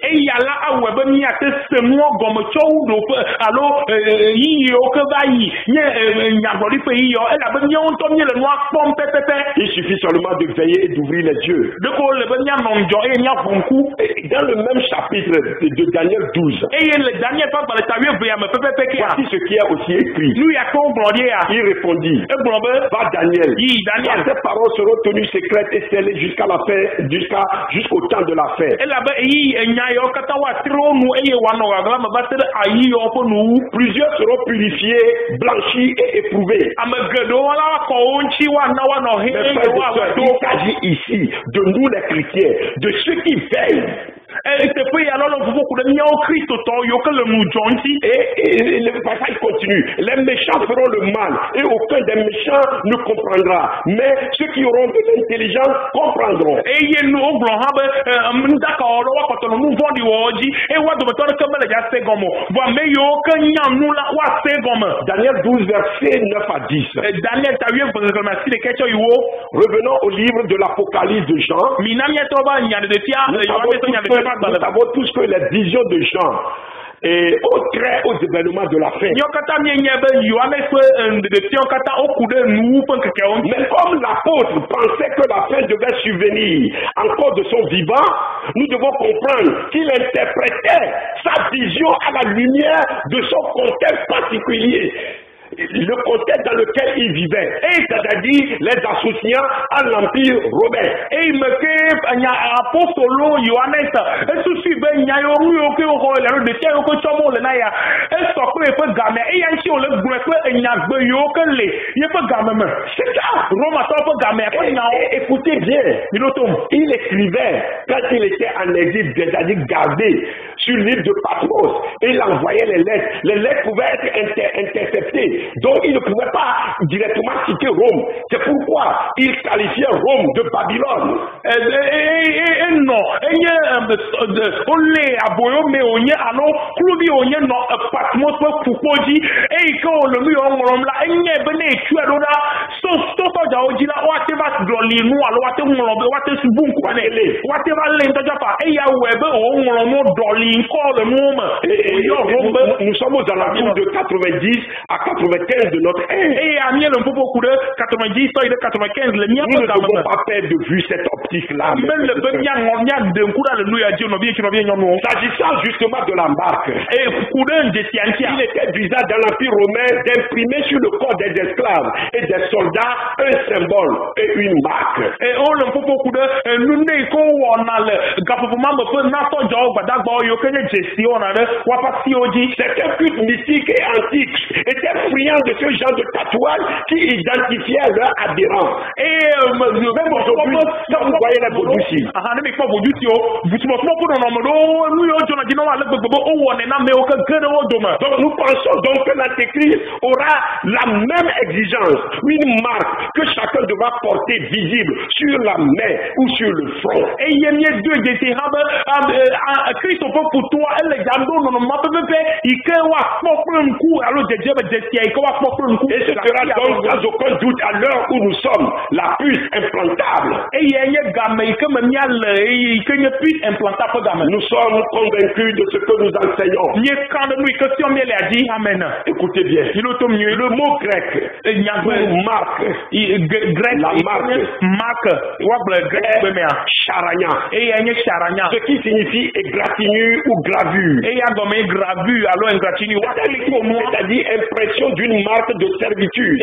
Il suffit seulement de veiller et d'ouvrir les yeux. Et dans le même chapitre de Daniel 12, voici ce qui est aussi écrit. Il répondit: va Daniel, ces paroles seront tenues secrètes et scellées jusqu'à la fin, jusqu'au temps de la fin. Plusieurs seront purifiés, blanchis et éprouvés. Il s'agit ici de nous les chrétiens, de ceux qui veillent. Et le passage continue. Les méchants feront le mal et aucun des méchants ne comprendra. Mais ceux qui auront de l'intelligence comprendront. Daniel 12, versets 9 à 10. Revenons au livre de l'Apocalypse de Jean. Nous savons tous que les visions de Jean et aux événements de la fin. Mais comme l'apôtre pensait que la fin devait survenir encore de son vivant, nous devons comprendre qu'il interprétait sa vision à la lumière de son contexte particulier. Le contexte dans lequel il vivait, c'est-à-dire les associants à l'Empire romain. Écoutez bien, il écrivait quand il était en exil, c'est-à-dire gardé sur l'île de Patmos, et il envoyait les lettres. Les lettres pouvaient être interceptées. Donc il ne pouvait pas directement citer Rome. C'est pourquoi il qualifiait Rome de Babylone. Nous sommes aux alentours de 90 à 95 de notre ère. Nous ne devons pas perdre de vue cette optique-là. S'agissant justement de la marque, il était d'usage dans l'Empire romain d'imprimer sur le corps des esclaves et des soldats un symbole et une marque. Certains cultes mystiques et antiques étaient friands de ce genre de tatouage qui identifiait leurs adhérents. Même aujourd'hui, quand vous voyez les vaudous ici, donc nous pensons donc que l'antéchrist aura la même exigence, une marque que chacun devra porter visible sur la main ou sur le front. Et ce sera donc sans aucun doute à l'heure où nous sommes la puce implantable. Nous sommes convaincus de ce que nous enseignons. Écoutez bien, le mot grec pour marque, la marque charagna, ce qui signifie égratignure ou gravure. C'est-à-dire impression d'une marque de servitude.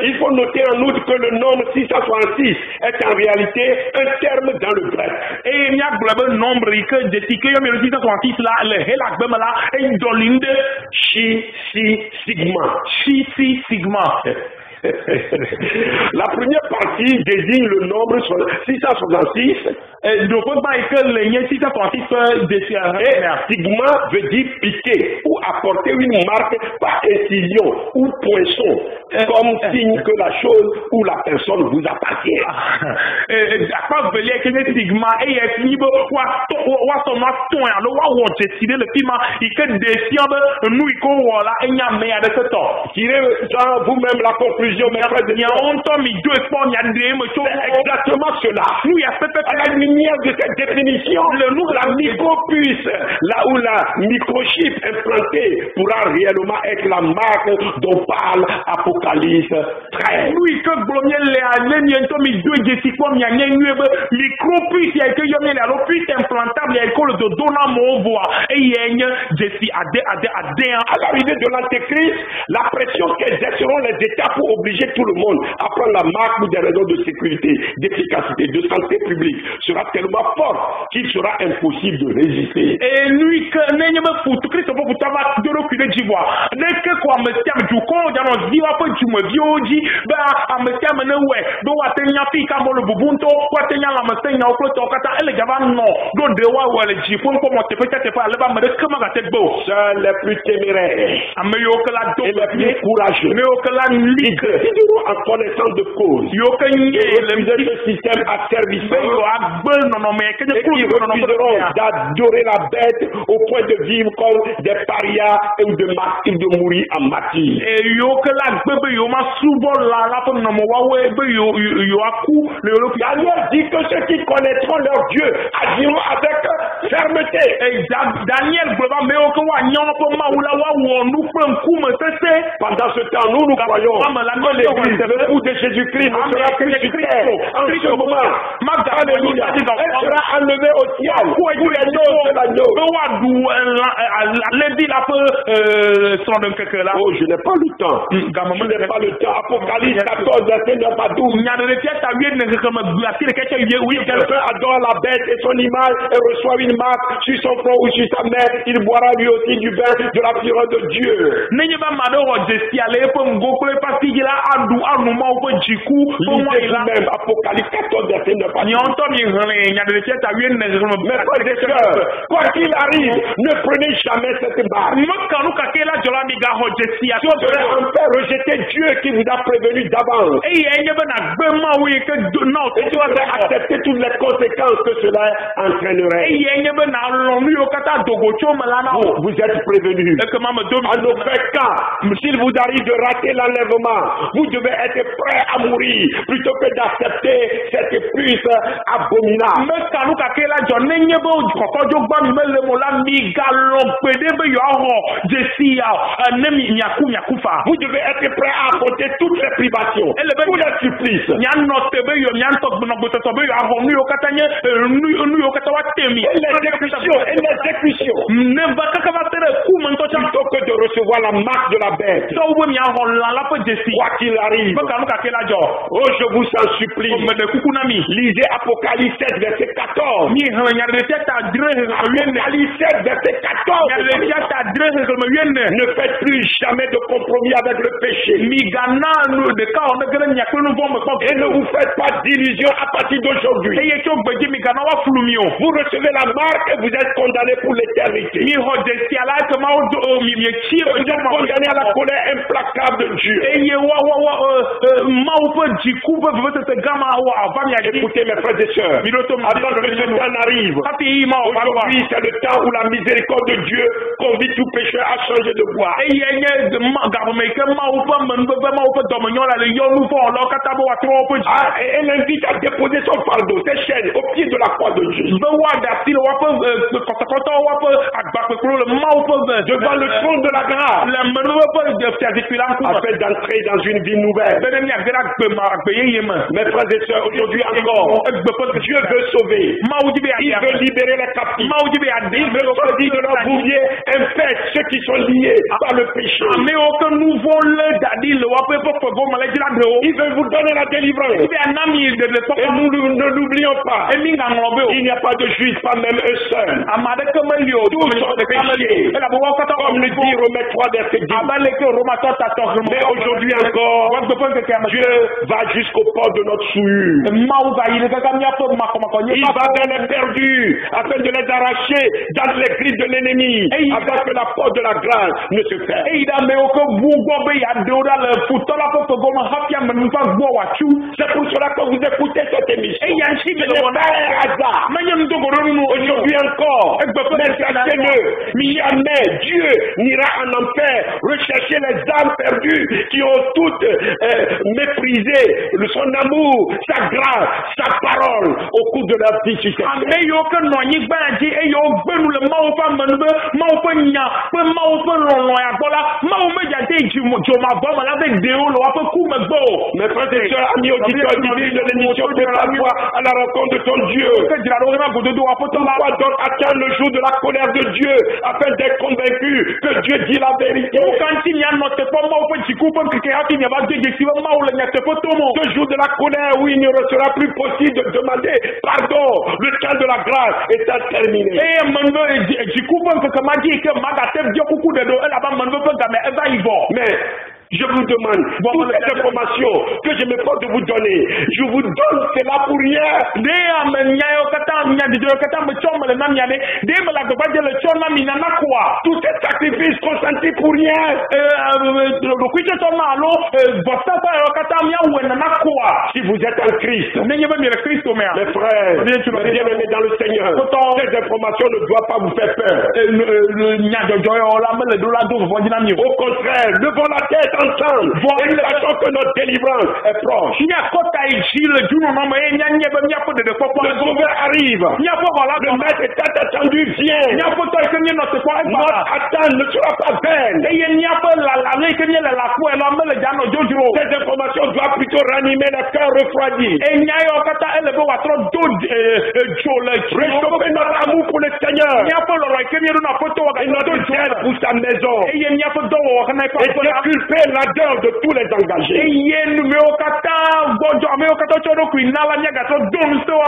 Il faut noter en outre que le nombre 666 est en réalité un terme dans le grec. Chi, sigma. La première partie désigne le nombre 666 stigma veut dire piquer ou apporter une marque par incision ou poinçon, comme signe que la chose ou la personne vous appartient. Tirez vous-même la conclusion, mes frères et sœurs. C'est exactement cela. À la lumière de cette définition, la micropuce, là où la microchip implantée pourra réellement être la marque dont parle Apocalypse 13. À l'arrivée de l'Antéchrist, la pression qu'exerceront les États pour obliger tout le monde à prendre la marque pour des raisons de sécurité, d'efficacité, de santé publique sera tellement forte qu'il sera impossible de résister. Seuls les plus téméraires et les plus courageux décideront en connaissance de cause et refuser ce système asservissant et qui refuseront d'adorer la bête au point de vivre comme des parias ou de martyrs, de mourir en martyrs. Daniel dit que ceux qui connaîtront leur Dieu agiront avec fermeté. Pendant ce temps, nous croyons que l'Église de Jésus-Christ ne sera plus sur terre. En ce moment, alléluia, elle sera enlevée au ciel pour les noces de l'agneau. Oh, je n'ai pas le temps. Je n'ai pas le temps. Apocalypse 14, verset 9 à 12. Quelqu'un adore la bête et son image et reçoit une marque sur son front ou sur sa main, il boira lui aussi du vin de la fureur de Dieu. Lisez vous-même Apocalypse 14, verset 9 à 12. Mes frères et sœurs, quoi qu'il arrive, ne prenez jamais cette marque. Si on devrait en faire rejeter Dieu qui vous a prévenu d'avance, et tu vas accepter toutes les conséquences que cela entraînerait. Vous êtes prévenus. En aucun cas, s'il vous arrive de rater l'enlèvement, vous devez être prêt à mourir plutôt que d'accepter cette puce abominable. Vous devez être prêt à affronter toutes les privations, tous les supplices, et les exécutions, plutôt que de recevoir la marque de la bête. Quoi qu'il arrive, oh, je vous en supplie, lisez Apocalypse 7, verset 14. Apocalypse 7, verset 14. Ne faites plus jamais de compromis avec le péché. Et ne vous faites pas d'illusions à partir d'aujourd'hui. Vous recevez la marque et vous êtes condamné pour l'éternité. Vous êtes condamné à la colère implacable de Dieu. Écoutez mes frères et sœurs, attends que ce temps arrive. Aujourd'hui c'est le temps où la miséricorde de Dieu convie tout pécheur à changer de voie. Et elle invite à déposer son fardeau, ses chaînes, au pied de la croix de Jésus. Devant le trône de la grâce, afin d'entrer dans une vie nouvelle. Mes frères et sœurs, aujourd'hui encore, Dieu veut sauver. Il veut libérer les captifs. Il veut sortir de leur bouvier infect ceux qui sont liés par le péché. Il veut vous donner la délivrance. Et nous ne l'oublions pas. Il n'y a pas de juif, pas même un seul. Tous sont notre péché. Comme le dit Romains 3, verset 10. Mais aujourd'hui encore, Dieu va jusqu'au port de notre souillure. Il va vers les perdus afin de les arracher dans les griffes de l'ennemi, afin que la porte de la grâce ne se ferme. C'est pour cela que vous écoutez cette émission. Ce n'est pas un hasard. Aujourd'hui encore, mais sachez-le, jamais Dieu n'ira en enfer rechercher les âmes perdues qui ont toutes méprisé son amour, sa grâce, sa parole au cours de leur vie sur cette terre. Mes frères et sœurs, amis auditeurs de l'émission de la voix à la rencontre de ton Dieu. Pourquoi donc attendre le jour de la colère de Dieu afin d'être convaincu que Dieu dit la vérité? Ce jour de la colère où il ne sera plus possible de demander pardon, le temps de la grâce est terminé. Mais je vous demande, toutes les informations que je me porte de vous donner, je vous donne cela pour rien. Tous ces sacrifices consentis pour rien. Si vous êtes en Christ, mes frères, mes bien-aimés dans le Seigneur, ces informations ne doivent pas vous faire peur. Au contraire, levons la tête ensemble et sachons que notre délivrance est proche. Le sauveur arrive. Le maître est attendu, vient. Notre attente ne sera pas vaine. Ces informations doivent plutôt ranimer le cœur refroidi. Réchauffer notre amour pour le Seigneur et notre zèle pour sa maison. Et déculper l'ardeur de tous les engagés.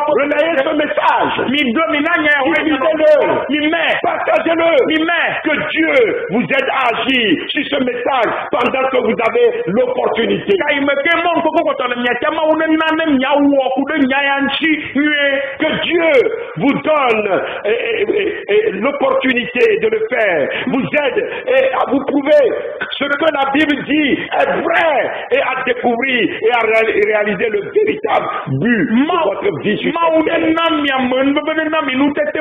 Relayez ce message. Diffusez-le. Partagez-le. Que Dieu vous aide à agir sur ce message pendant que vous avez l'opportunité. Que Dieu vous donne l'opportunité de le faire, vous aide à vous prouver ce que la Bible dit est vrai et à découvrir et à réaliser le véritable but de votre vie sur cette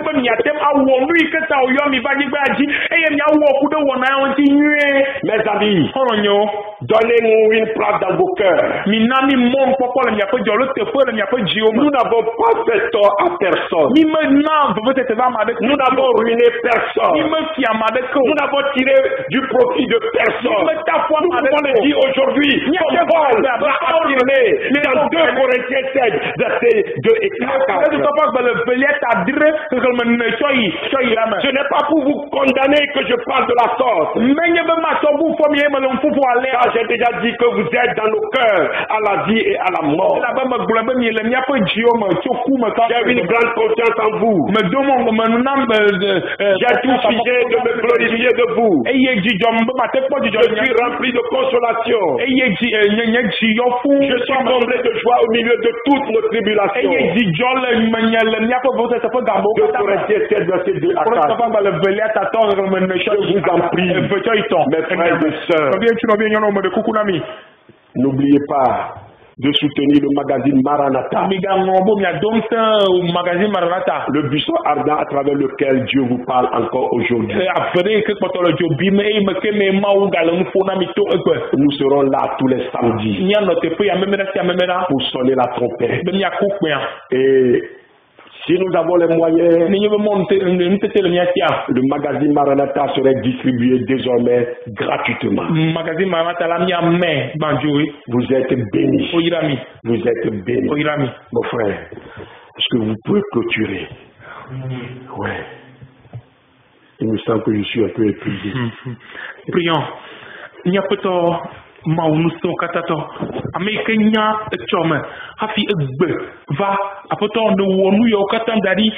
Mes amis, donnez-nous une place dans vos cœurs. Nous n'avons pas fait tort à personne. Nous n'avons ruiné personne. Nous n'avons tiré du profit de personne. Nous pouvons le dire aujourd'hui, comme Paul l'a affirmé dans 2 Corinthiens 7, versets 2 et 4. Ce n'est pas pour vous condamner que je parle de la sorte. Car j'ai déjà dit que vous êtes dans nos cœurs à la vie et à la mort. J'ai une grande confiance en vous. J'ai tout figé de me glorifier de vous. Je suis rempli de consolation. Je suis comblé de joie au milieu de toutes nos tribulations. 2 Corinthiens 7, verset 2 à 4. Je vous en prie, mes frères et sœurs, n'oubliez pas de soutenir le magazine Maranatha. Le buisson ardent à travers lequel Dieu vous parle encore aujourd'hui. Nous serons là tous les samedis pour sonner la trompette. Et si nous avons les moyens, le magazine Maranatha serait distribué désormais gratuitement. Vous êtes bénis. Vous êtes bénis. Mon frère, est-ce que vous pouvez clôturer? Oui. Il me semble que je suis un peu épuisé. Prions. Maunuso katato amekenya chome hafi egbe va apoto no wonu yo katandari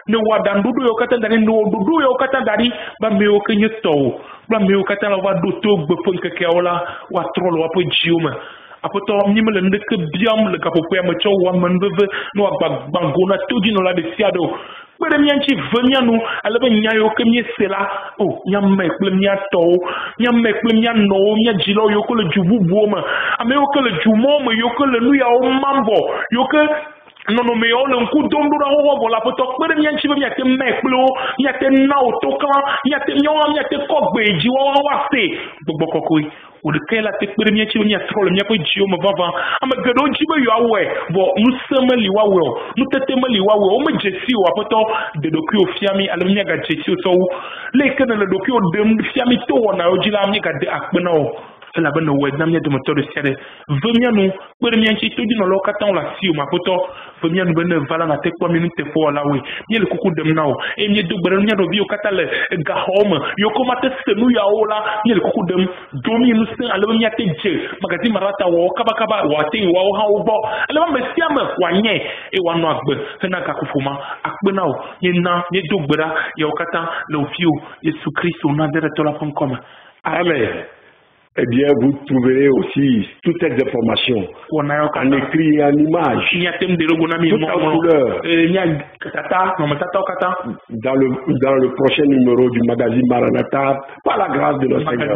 ne wadan dudu yo kata dari no dudu yo kata dari ba me o kenye to ba me o kata la wa do to gbe fon keke wala wa trolo wa po jioma apoto nyim le ndek biam le kapopo ma cho wa manveve no agbangona toji no la de siado pere mianchi vemianu alebe nyayo ke mi sela o nyamme kple mia to nyamme kple mia no mia jilo yo ko le jububu ma ame yo ke le jumo me yo ke le nu ya o mambo yo ke nono me yo le nku dondo na ho bo la poto pere mianchi be mia ke mekplo mia ke na o to kan mia ke nyo mia ke ko gbeji wa se gbogbo kokoi o de kela te pere mianchi be mia trol mia pe jio me vava ame gedo jibe yo awe bo nu semeli wa we nu tetemeli wa we o me jesi o apoto de doki o fiami ale mia ga jesi o so le kana le doki o de fiami to wona o jila mia ga de akpena o la bana we na mia de motor de sere vemia nu pere mianchi to di no lo kata on la si o mapoto vemia nu bene vala na te kwa minute fo la we mia le kuku dem na o e mia do gbere mia do bi o kata le ga home yo ko mate se nu ya o la mia le kuku dem domi nu se ale mia te je magazine marata wo kaba wa te wa o ha o bo ale ma mesia me wa nye e wa no agbe na ka kufuma akpe na o ni na ni do gbera ya o kata le ofio Yesu Christ on a de retola .com. Amen. Eh bien, vous trouverez aussi toutes ces informations en écrit et en image, toutes en couleur, dans le prochain numéro du magazine Maranatha, par la grâce de notre Seigneur.